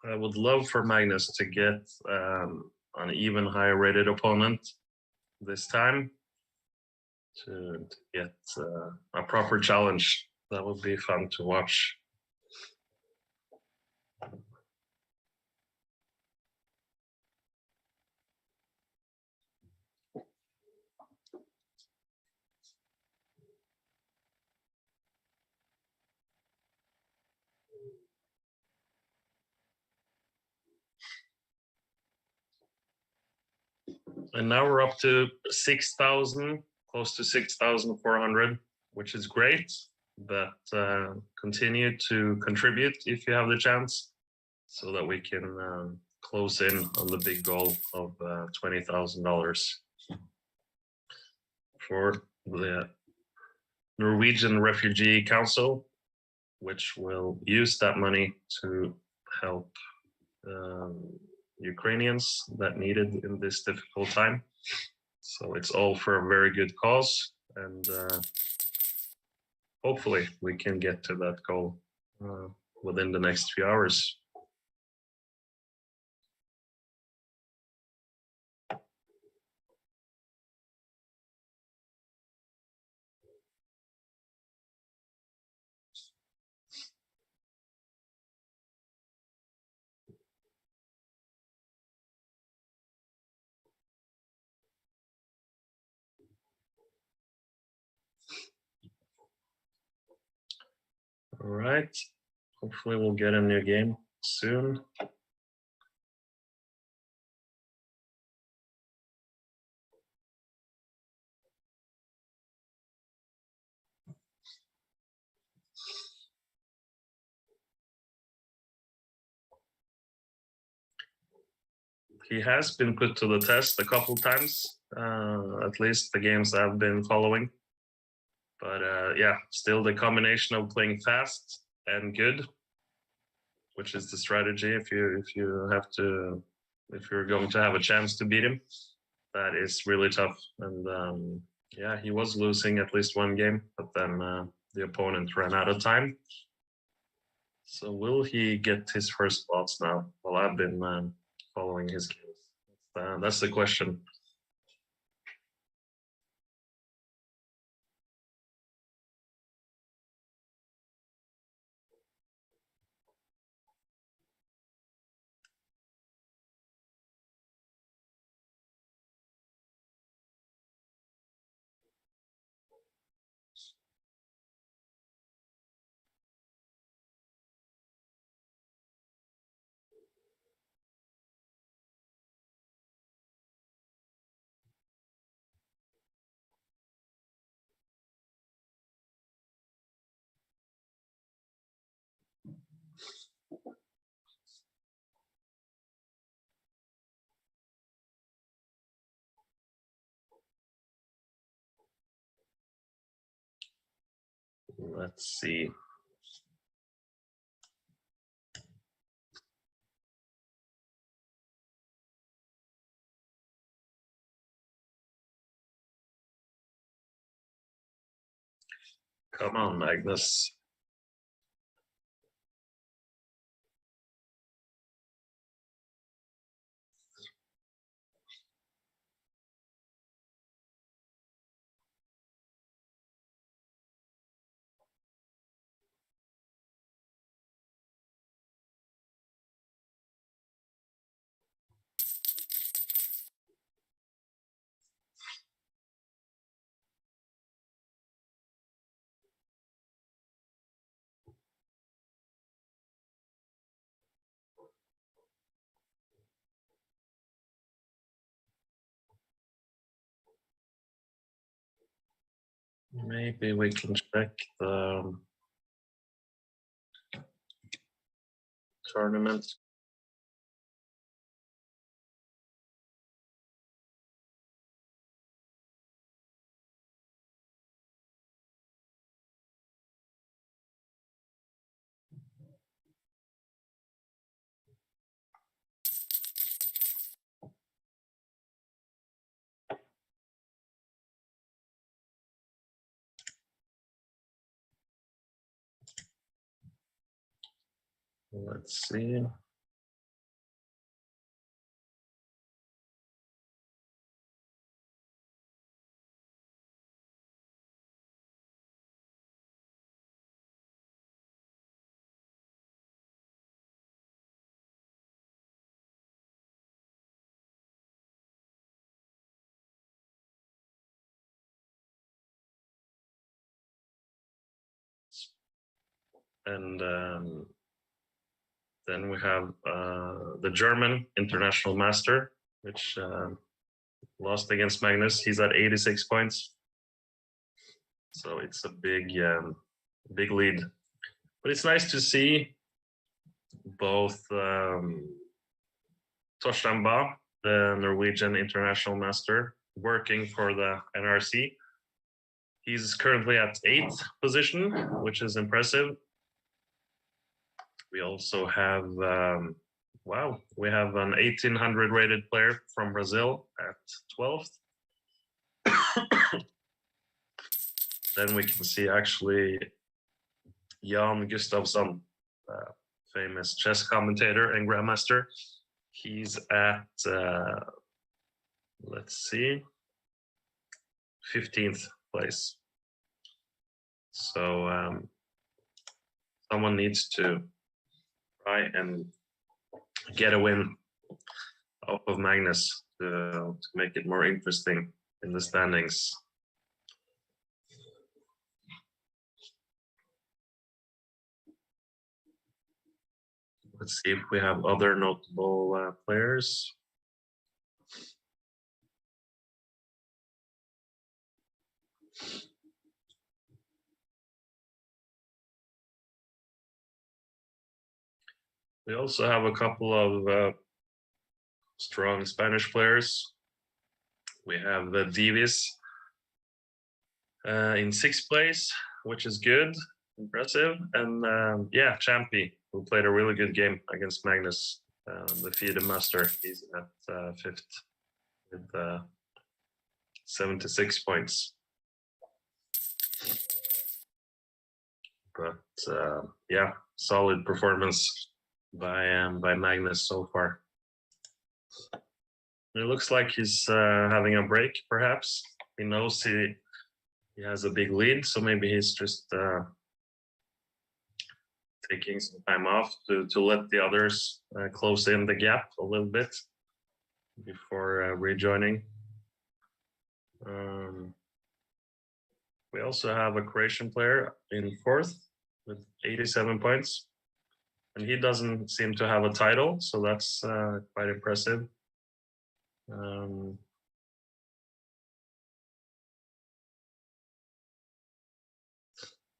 I would love for Magnus to get an even higher rated opponent this time to get a proper challenge. That would be fun to watch. And now we're up to 6,000, close to 6,400, which is great. But continue to contribute if you have the chance, so that we can close in on the big goal of $20,000 for the Norwegian Refugee Council, which will use that money to help Ukrainians that need it in this difficult time. So it's all for a very good cause, and hopefully we can get to that goal within the next few hours. All right, hopefully we'll get a new game soon. He has been put to the test a couple times, at least the games I've been following. But yeah, still the combination of playing fast and good, which is the strategy if you're going to have a chance to beat him, that is really tough. And yeah, he was losing at least one game, but then the opponent ran out of time. So will he get his first spots now? Well, I've been following his games. That's the question. Let's see. Come on, Magnus. Maybe we can check the tournament. Let's see. And then we have the German international master, which lost against Magnus. He's at 86 points. So it's a big lead. But it's nice to see both Tosh, the Norwegian international master, working for the NRC. He's currently at 8th position, which is impressive. We also have, we have an 1800 rated player from Brazil at 12th. Then we can see actually Jan Gustafsson, famous chess commentator and grandmaster. He's at, let's see, 15th place. So someone needs to try and get a win off of Magnus to make it more interesting in the standings. Let's see if we have other notable players. We also have a couple of strong Spanish players. We have Davis in 6th place, which is good, impressive. And yeah, Champy, who played a really good game against Magnus, the FIDE master. He's at 5th with 76 points. But yeah, solid performance by Magnus so far. It looks like he's having a break, perhaps. He knows he has a big lead, so maybe he's just taking some time off to let the others close in the gap a little bit before rejoining. We also have a Croatian player in 4th with 87 points. And he doesn't seem to have a title, so that's quite impressive.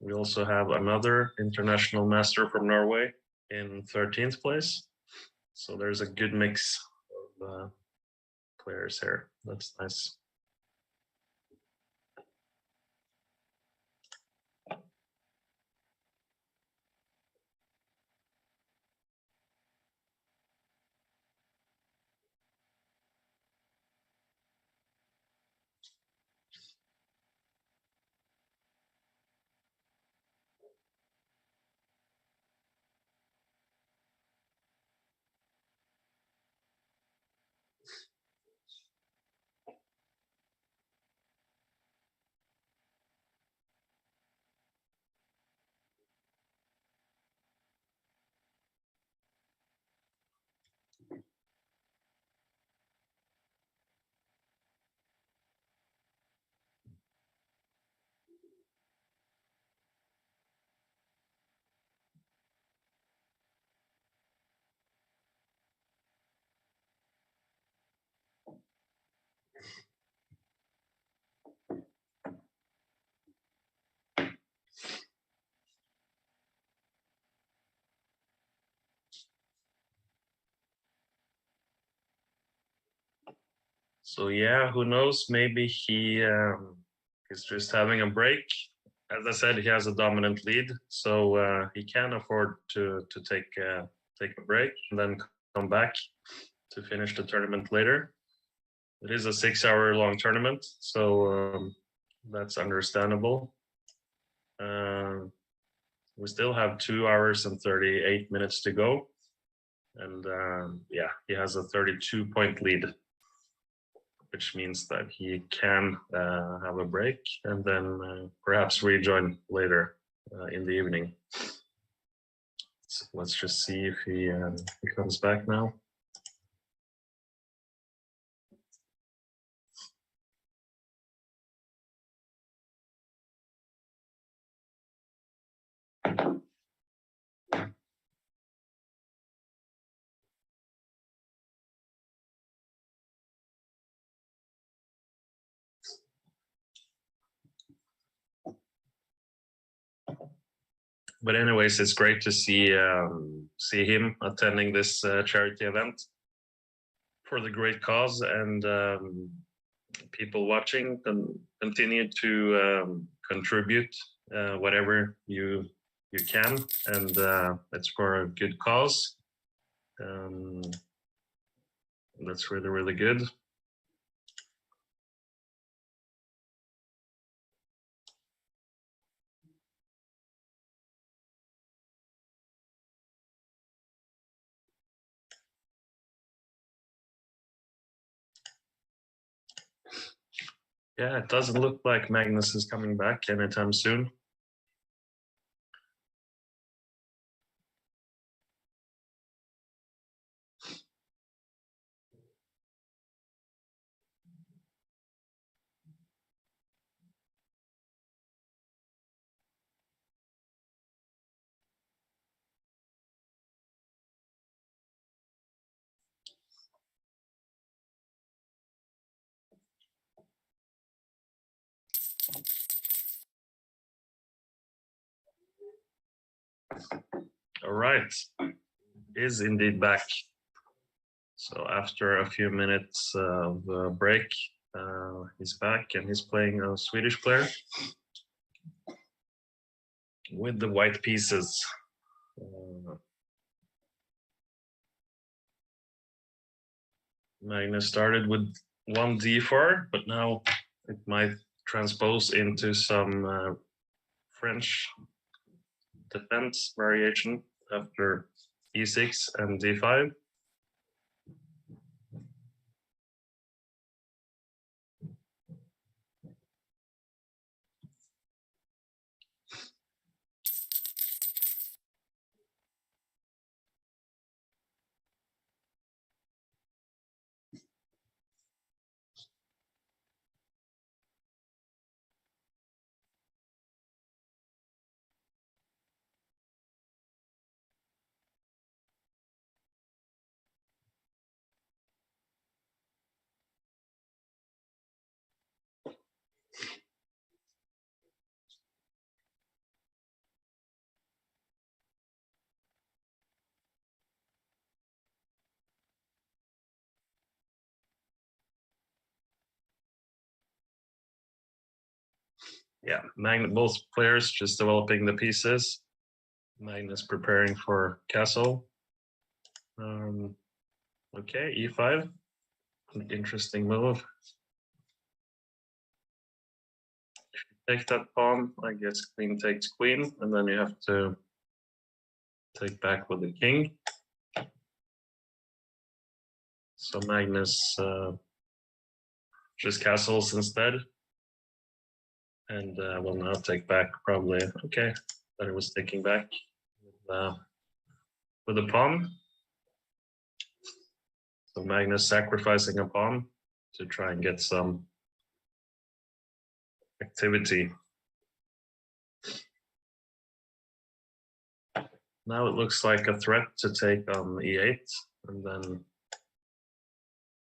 We also have another international master from Norway in 13th place. So there's a good mix of players here. That's nice. So yeah, who knows? Maybe he is just having a break. As I said, he has a dominant lead, so he can afford to take a break and then come back to finish the tournament later. It is a 6-hour-long tournament, so that's understandable. We still have 2 hours and 38 minutes to go, and yeah, he has a 32-point lead, which means that he can have a break and then perhaps rejoin later in the evening. So let's just see if he comes back now. But anyways, it's great to see him attending this charity event for the great cause, and people watching can continue to contribute whatever you can, and it's for a good cause. That's really good. Yeah, it doesn't look like Magnus is coming back anytime soon. All right, is indeed back. So after a few minutes of break, he's back, and he's playing a Swedish player with the white pieces. Magnus started with 1 d4, but now it might transpose into some French defense variation after e6 and d5. Yeah, both players just developing the pieces. Magnus preparing for castle. Okay, e5. An interesting move. Take that pawn, I guess queen takes queen, and then you have to take back with the king. So Magnus just castles instead, and will now take back probably. Okay, but it was taking back with a pawn. So Magnus sacrificing a pawn to try and get some activity. Now it looks like a threat to take on e8, and then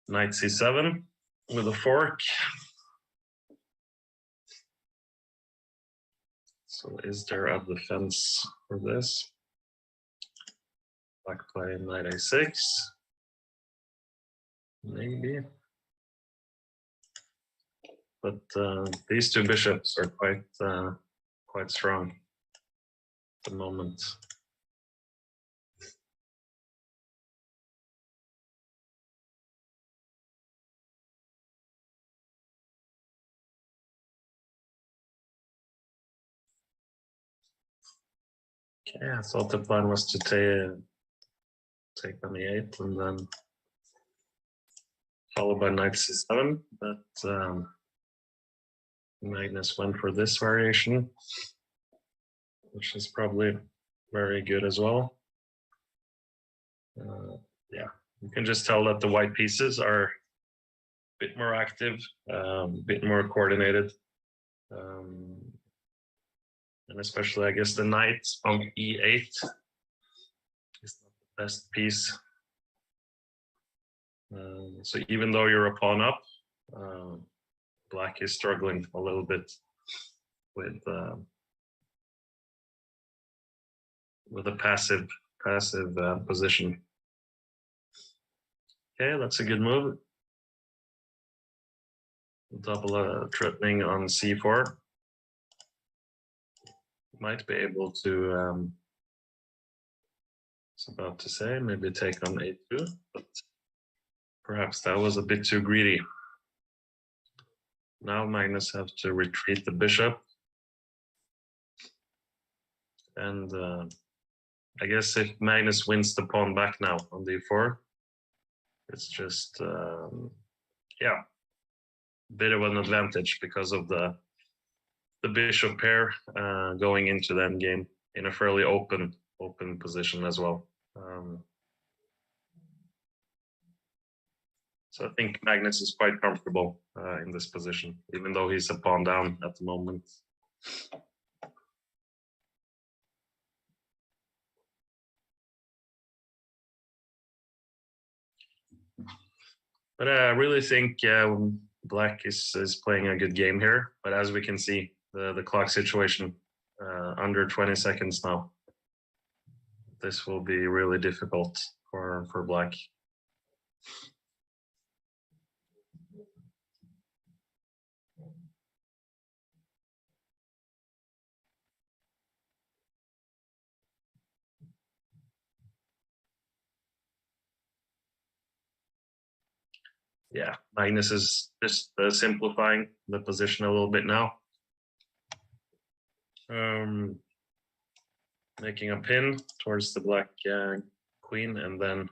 knight c7 with a fork. So is there a defense for this? Black play knight a6. Maybe. But these two bishops are quite strong at the moment. Okay, I thought the plan was to take on e8 and then followed by knight c7, but Magnus went for this variation, which is probably very good as well. Yeah, you can just tell that the white pieces are a bit more active, a bit more coordinated. And especially, I guess, the knight on e8 is not the best piece. So even though you're a pawn up, black is struggling a little bit with with a passive position. Okay, that's a good move. Double threatening on c4. Might be able to, I was about to say, maybe take on a2, but perhaps that was a bit too greedy. Now Magnus have to retreat the bishop. And I guess if Magnus wins the pawn back now on d4, it's just, yeah, a bit of an advantage because of the bishop pair going into the endgame in a fairly open position as well. So I think Magnus is quite comfortable in this position, even though he's a pawn down at the moment. But I really think Black is playing a good game here. But as we can see, the clock situation under 20 seconds now. This will be really difficult for Black. Yeah, Magnus is just simplifying the position a little bit now. Making a pin towards the Black queen, and then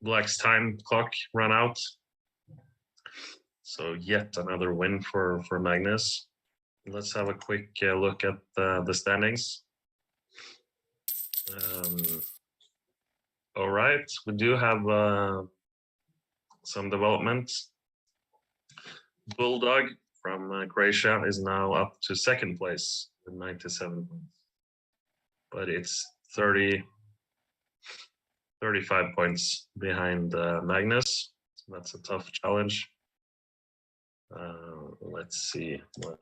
Black's time clock run out. So yet another win for Magnus. Let's have a quick look at the standings. All right, we do have some developments. Bulldog from Croatia is now up to second place with 97 points. But it's 35 points behind Magnus. So that's a tough challenge. Let's see what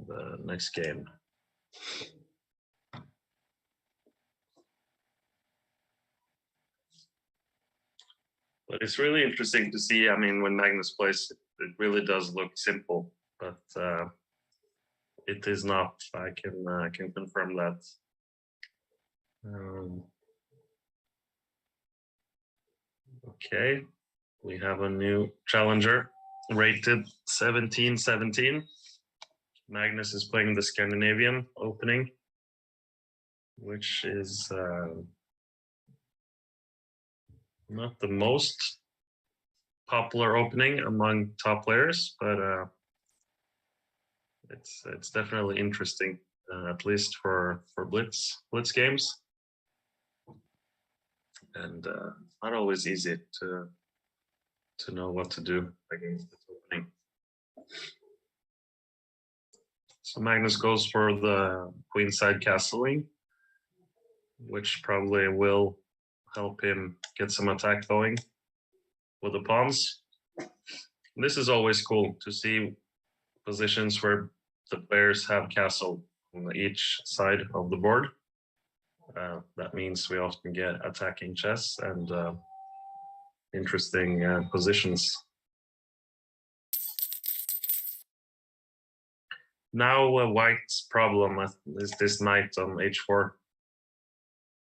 the next game. But it's really interesting to see. I mean, when Magnus plays, it really does look simple, but it is not. I can confirm that. Okay, we have a new challenger, rated 17-17. Magnus is playing the Scandinavian opening, which is not the most popular opening among top players, but it's definitely interesting, at least for Blitz games, and not always easy to know what to do against this opening. So Magnus goes for the queenside castling, which probably will help him get some attack going with the pawns. This is always cool to see positions where the players have castle on each side of the board. That means we often get attacking chess and interesting positions. Now White's problem is this knight on h4.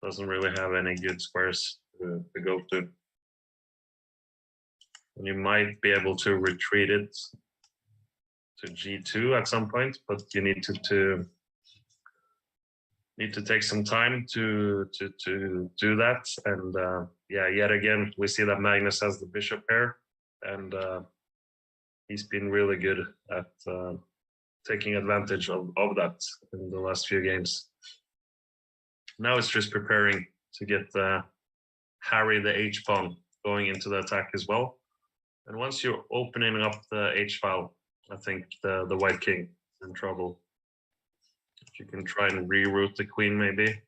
Doesn't really have any good squares to go to. And you might be able to retreat it to g2 at some point, but you need to take some time to do that. And yeah, yet again we see that Magnus has the bishop pair, and he's been really good at taking advantage of that in the last few games. Now it's just preparing to get Harry the H pawn going into the attack as well. And once you're opening up the H file, I think the white king is in trouble. If you can try and reroute the queen, maybe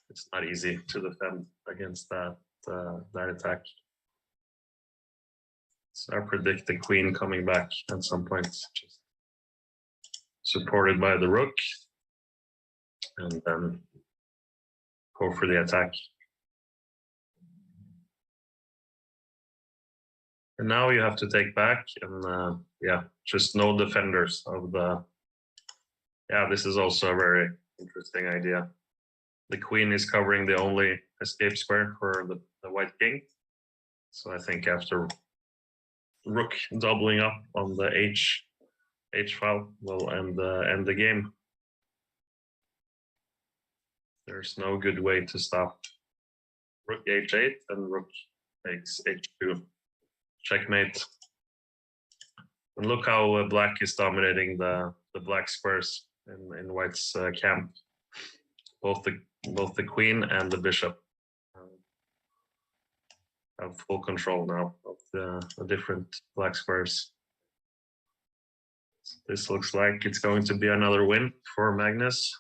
it's not easy to defend against that attack. So I predict the queen coming back at some point, just supported by the rook. and then go for the attack. And now you have to take back and yeah, just no defenders of the. Yeah, this is also a very interesting idea. The queen is covering the only escape square for the white king. So I think after rook doubling up on the H file will end the game. There's no good way to stop rook H8 and rook takes H2. Checkmate. And look how black is dominating the black squares in white's camp. Both the queen and the bishop have full control now of the different black squares. This looks like it's going to be another win for Magnus.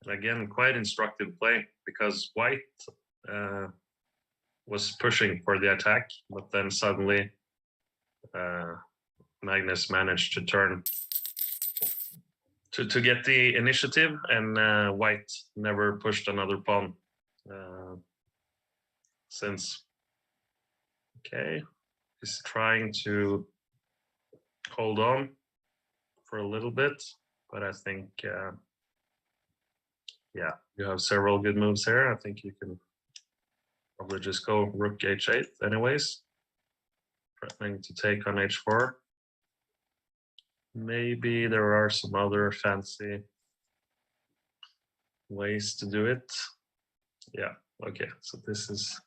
And again, quite instructive play because white was pushing for the attack, but then suddenly Magnus managed to turn to get the initiative, and white never pushed another pawn since. Okay, he's trying to hold on for a little bit, but I think yeah, you have several good moves here. I think you can probably just go rook H8 anyways, threatening to take on H4. Maybe there are some other fancy ways to do it. Yeah, okay, so this is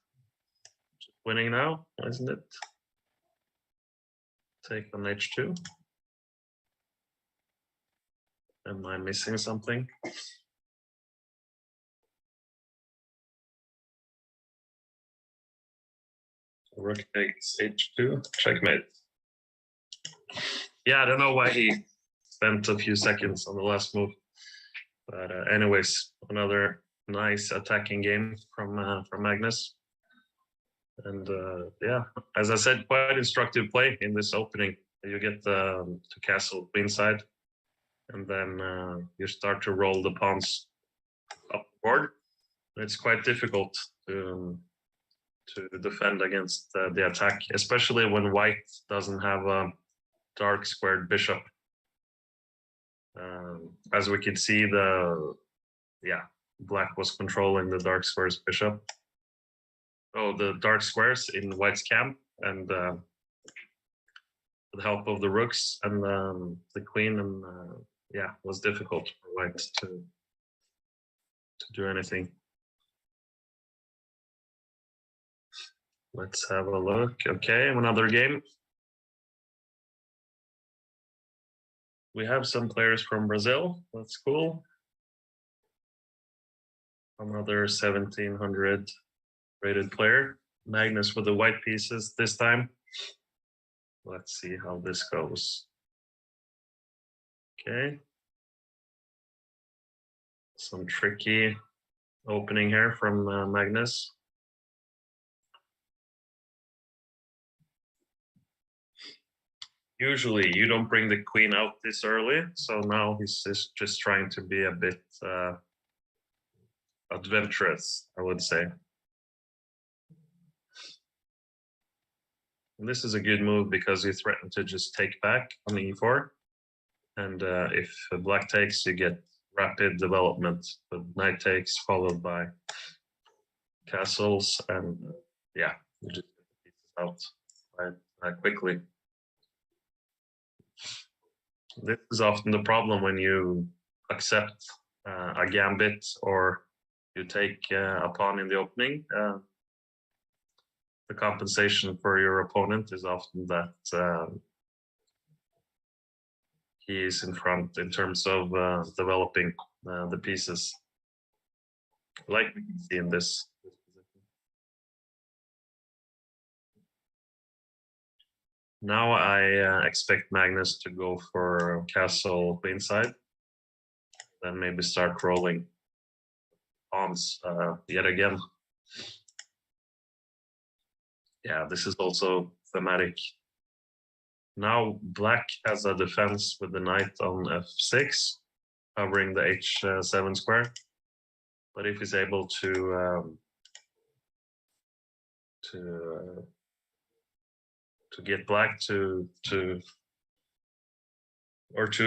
winning now, isn't it? Take on H2. Am I missing something? Rook takes H2, checkmate. Yeah, I don't know why he spent a few seconds on the last move. But anyways, another nice attacking game from Magnus. And yeah, as I said, quite instructive play in this opening. You get to castle queenside, and then you start to roll the pawns up the board. It's quite difficult to defend against the attack, especially when white doesn't have a dark squared bishop. As we can see, black was controlling the dark squares bishop. Oh, the dark squares in white's camp, and with the help of the rooks and the queen, and yeah, it was difficult for white to do anything. Let's have a look. Okay, another game. We have some players from Brazil. That's cool. Another 1700 rated player. Magnus with the white pieces this time. Let's see how this goes. Okay. Some tricky opening here from Magnus. Usually you don't bring the queen out this early, so now he's just trying to be a bit adventurous, I would say. And this is a good move because you threaten to just take back on e4, and if black takes, you get rapid development. But knight takes followed by castles, and yeah, you just get the pieces out quite quickly. This is often the problem when you accept a gambit or you take a pawn in the opening. The compensation for your opponent is often that he is in front in terms of developing the pieces, like we can see in this position. Now I expect Magnus to go for castle queenside, then maybe start rolling pawns yet again. Yeah, this is also thematic. Now black has a defense with the knight on f6, covering the h7 square. But if he's able to get black to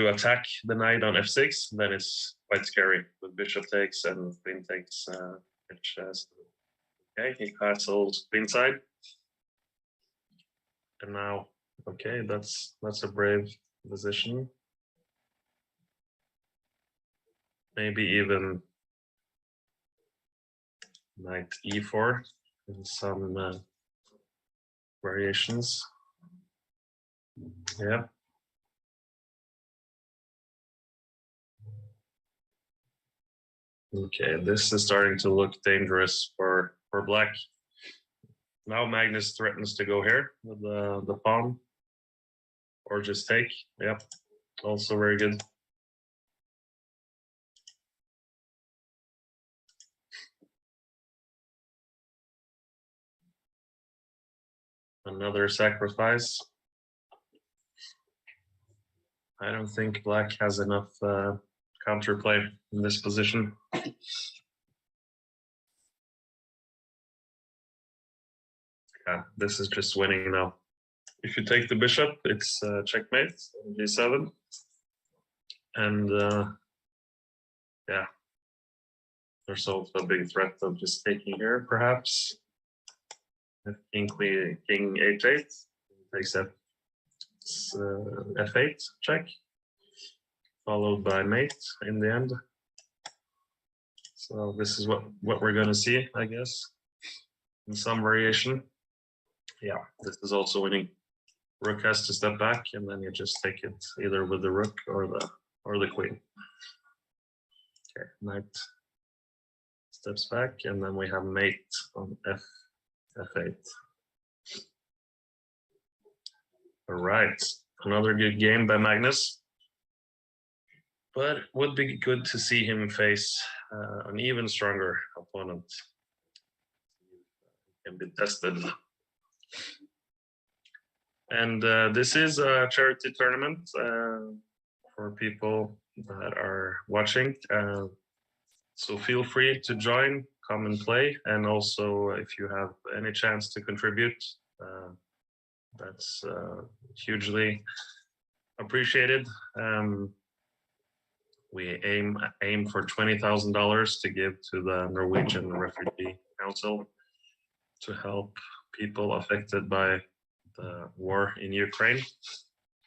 attack the knight on f6, then it's quite scary with bishop takes and queen takes h7. Okay, he castled queenside. And now, okay, that's a brave position. Maybe even knight e4 in some variations. Yeah. Okay, this is starting to look dangerous for black. Now Magnus threatens to go here with the pawn, or just take. Yep, also very good. Another sacrifice. I don't think black has enough counterplay in this position. Yeah, this is just winning now. If you take the bishop, it's checkmate on g7. And yeah, there's also a big threat of just taking here, perhaps. King h8 takes that f8 check, followed by mate in the end. So this is what we're going to see, I guess, in some variation. Yeah, this is also winning. Rook has to step back, and then you just take it either with the rook or the queen. Okay, knight steps back, and then we have mate on f8. All right, another good game by Magnus. But it would be good to see him face an even stronger opponent. He can be tested. And this is a charity tournament for people that are watching. So feel free to join, come and play. And also, if you have any chance to contribute, that's hugely appreciated. We aim for $20,000 to give to the Norwegian Refugee Council to help people affected by the war in Ukraine.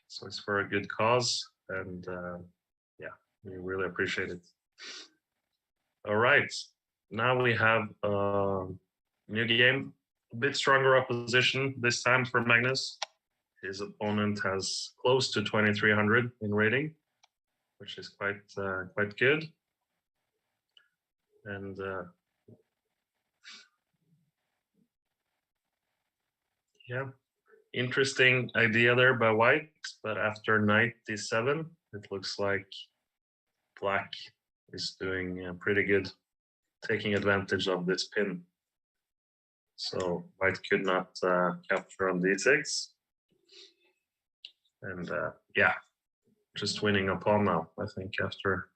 So it's for a good cause, and yeah, we really appreciate it. All right, now we have a new game, a bit stronger opposition this time for Magnus. His opponent has close to 2,300 in rating, which is quite good. And yeah, interesting idea there by white, but after knight d7, it looks like black is doing pretty good, taking advantage of this pin. So white could not capture on d6. And yeah, just winning a pawn now, I think, after.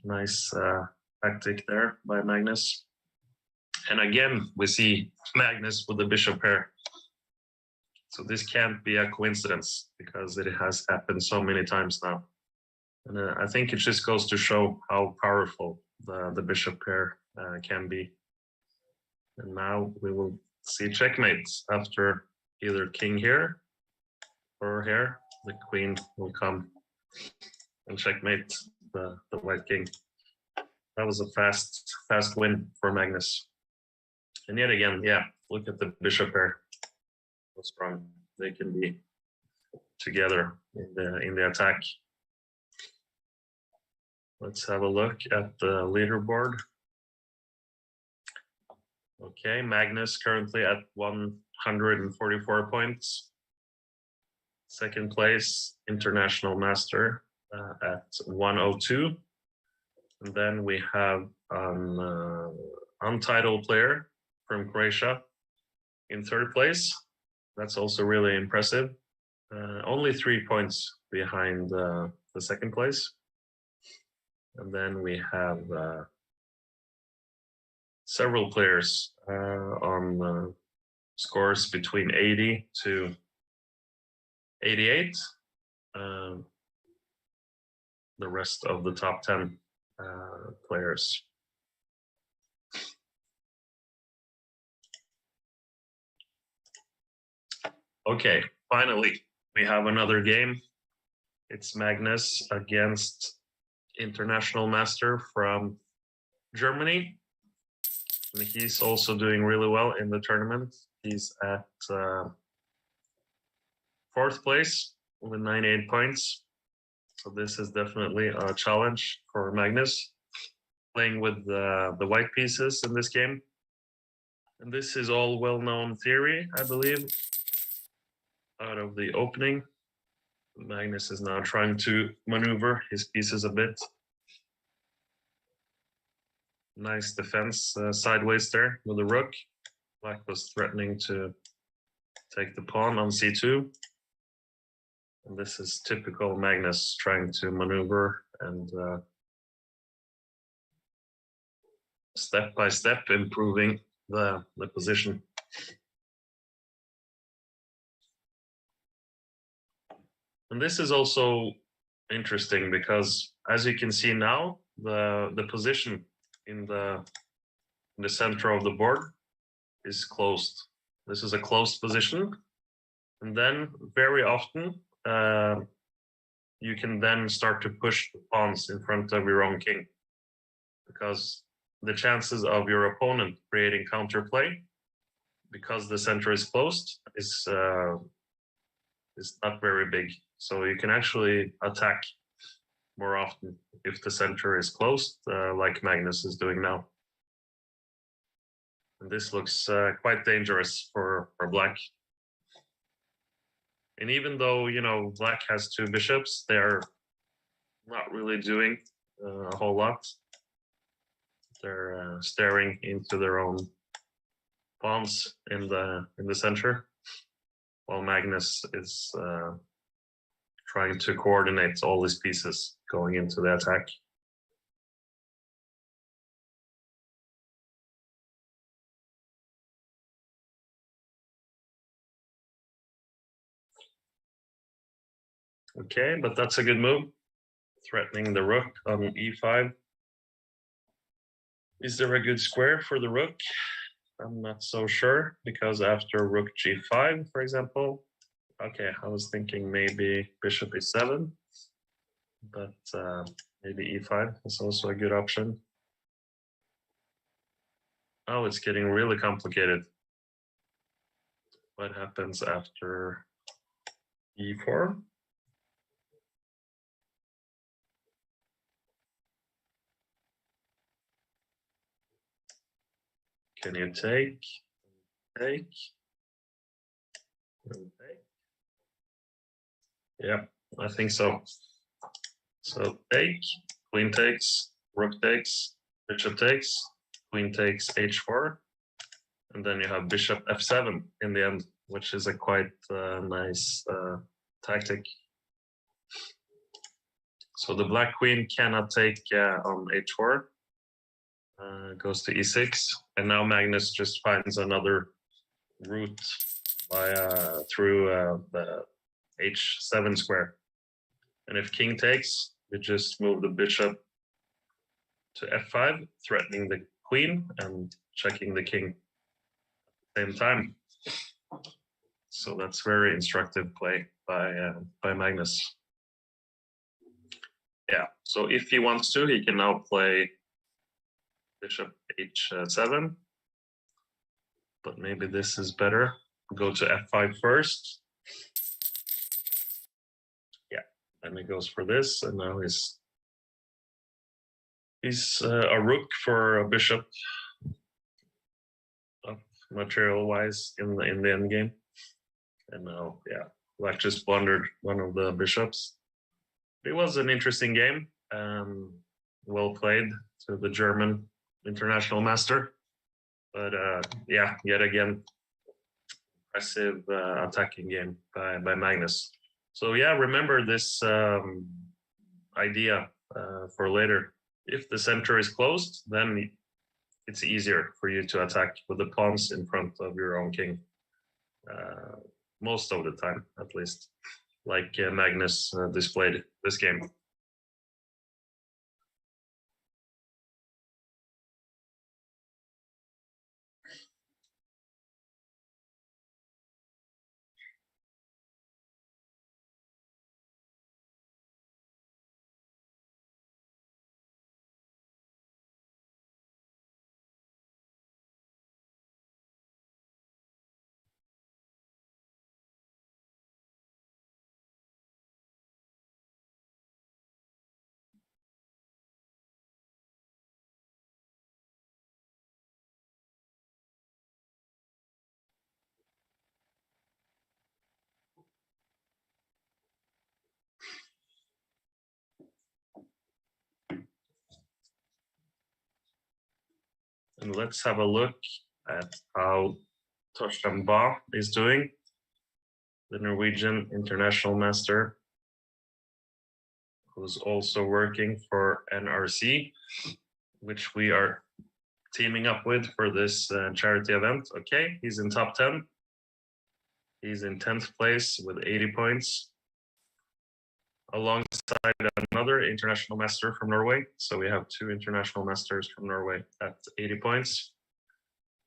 Nice tactic there by Magnus. And again, we see Magnus with the bishop pair. So this can't be a coincidence, because it has happened so many times now. And I think it just goes to show how powerful the bishop pair can be. And now we will see checkmates after either king here or here. The queen will come and checkmate the white king. That was a fast win for Magnus. And yet again, yeah, look at the bishop pair. How strong they can be together in the attack. Let's have a look at the leaderboard. Okay, Magnus currently at 144 points. Second place, International Master at 102. And then we have untitled player from Croatia in third place. That's also really impressive. Only 3 points behind the second place. And then we have several players on scores between 80 to 88. The rest of the top 10 players. Okay, finally, we have another game. It's Magnus against international master from Germany. And he's also doing really well in the tournament. He's at fourth place with 98 points. So this is definitely a challenge for Magnus, playing with the white pieces in this game. And this is all well-known theory, I believe, out of the opening. Magnus is now trying to maneuver his pieces a bit. Nice defense sideways there with the rook. Black was threatening to take the pawn on c2. And this is typical Magnus trying to maneuver and step by step improving the position. And this is also interesting because, as you can see now, the position in the center of the board is closed. This is a closed position. And then very often, you can then start to push the pawns in front of your own king, because the chances of your opponent creating counterplay, because the center is closed, is not very big. So you can actually attack more often if the center is closed, like Magnus is doing now. And this looks quite dangerous for Black. And even though, you know, Black has two bishops, they're not really doing a whole lot. They're staring into their own pawns in the center, while Magnus is trying to coordinate all these pieces going into the attack. Okay, but that's a good move, threatening the rook on e5. Is there a good square for the rook? I'm not so sure, because after rook g5, for example, okay, I was thinking maybe bishop e7, but maybe e5 is also a good option. Oh, it's getting really complicated. What happens after e4? Can you take, and take? Yeah, I think so. So take, queen takes, rook takes, bishop takes, queen takes h4, and then you have bishop f7 in the end, which is a quite nice tactic. So the black queen cannot take on h4, goes to e6, and now Magnus just finds another route through the h7 square. And if king takes, you just move the bishop to f5, threatening the queen and checking the king at the same time. So that's very instructive play by Magnus. Yeah, so if he wants to, he can now play bishop h7, but maybe this is better. Go to f5 first. Yeah, and he goes for this, and now he's a rook for a bishop, material-wise in the endgame. And now, yeah, Black just blundered one of the bishops. It was an interesting game. Well played to the German international master. But yeah, yet again, impressive attacking game by Magnus. So yeah, remember this idea for later. If the center is closed, then it's easier for you to attack with the pawns in front of your own king. Most of the time, at least, like Magnus displayed this game. And let's have a look at how Tosh is doing, the Norwegian international master, who's also working for NRC, which we are teaming up with for this charity event. Okay, he's in top 10. He's in 10th place with 80 points, alongside another international master from Norway. So we have 2 international masters from Norway at 80 points.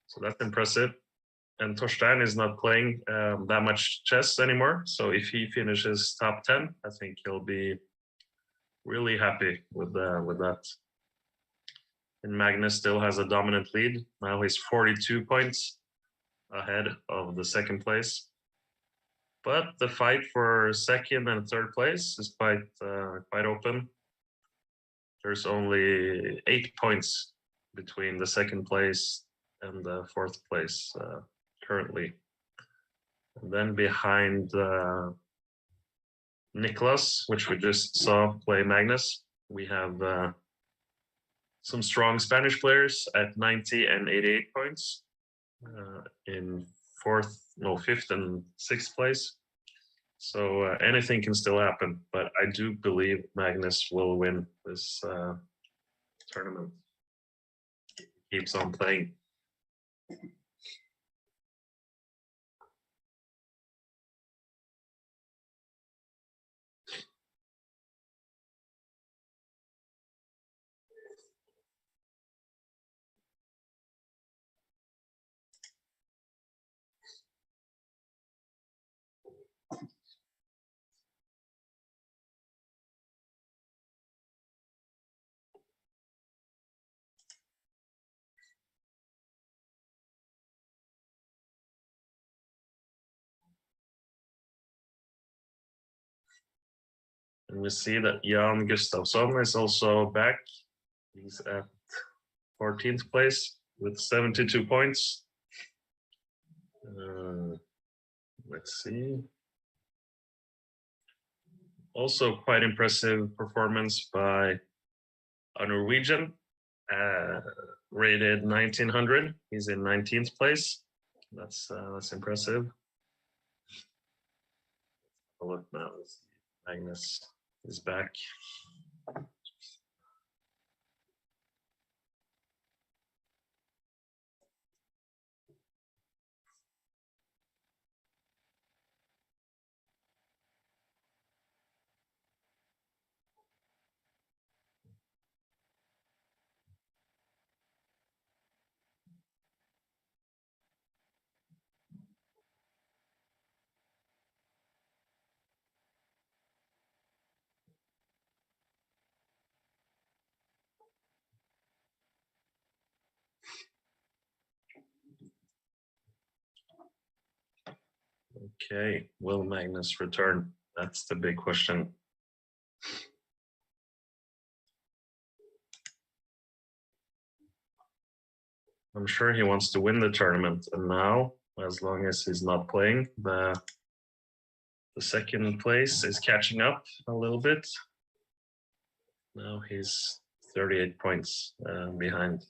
So that's impressive. And Torstein is not playing that much chess anymore. So if he finishes top 10, I think he'll be really happy with that. And Magnus still has a dominant lead. Now he's 42 points ahead of the second place. But the fight for second and third place is quite open. There's only 8 points between the second place and the fourth place currently. And then behind Niklas, which we just saw play Magnus, we have some strong Spanish players at 90 and 88 points in fifth and sixth place. So anything can still happen, but I do believe Magnus will win this tournament. He keeps on playing. And we see that Jan Gustafsson is also back. He's at 14th place with 72 points. Let's see. Also quite impressive performance by a Norwegian, rated 1900. He's in 19th place. That's impressive. Look now, Magnus is back. Okay, will Magnus return? That's the big question. I'm sure he wants to win the tournament, and now, as long as he's not playing, the second place is catching up a little bit. Now he's 38 points behind.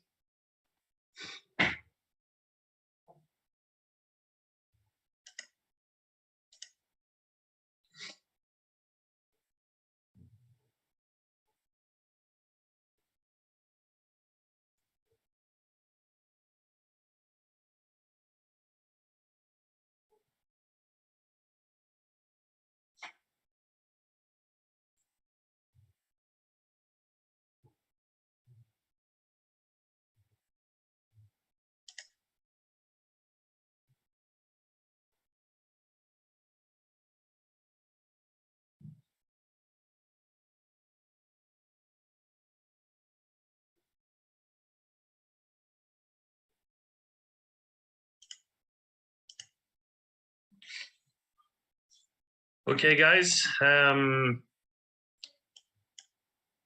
Okay, guys.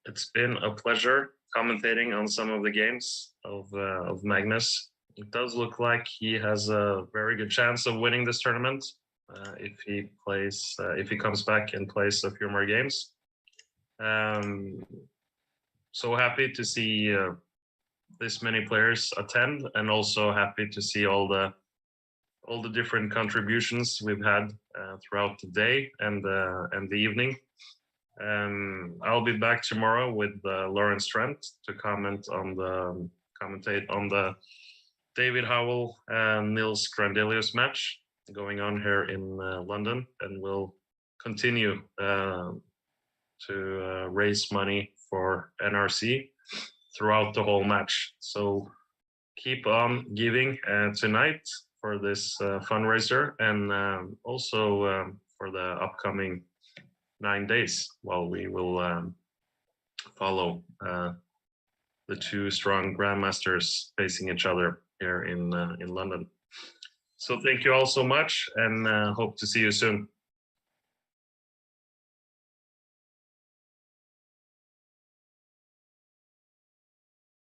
It's been a pleasure commentating on some of the games of Magnus. It does look like he has a very good chance of winning this tournament if he comes back and plays a few more games. So happy to see this many players attend, and also happy to see all the different contributions we've had throughout the day and the evening. I'll be back tomorrow with Lawrence Trent to commentate on the David Howell and Nils Grandelius match going on here in London, and we'll continue to raise money for NRC throughout the whole match. So keep on giving tonight for this fundraiser, and also for the upcoming 9 days, while we will follow the two strong grandmasters facing each other here in London. So thank you all so much, and hope to see you soon.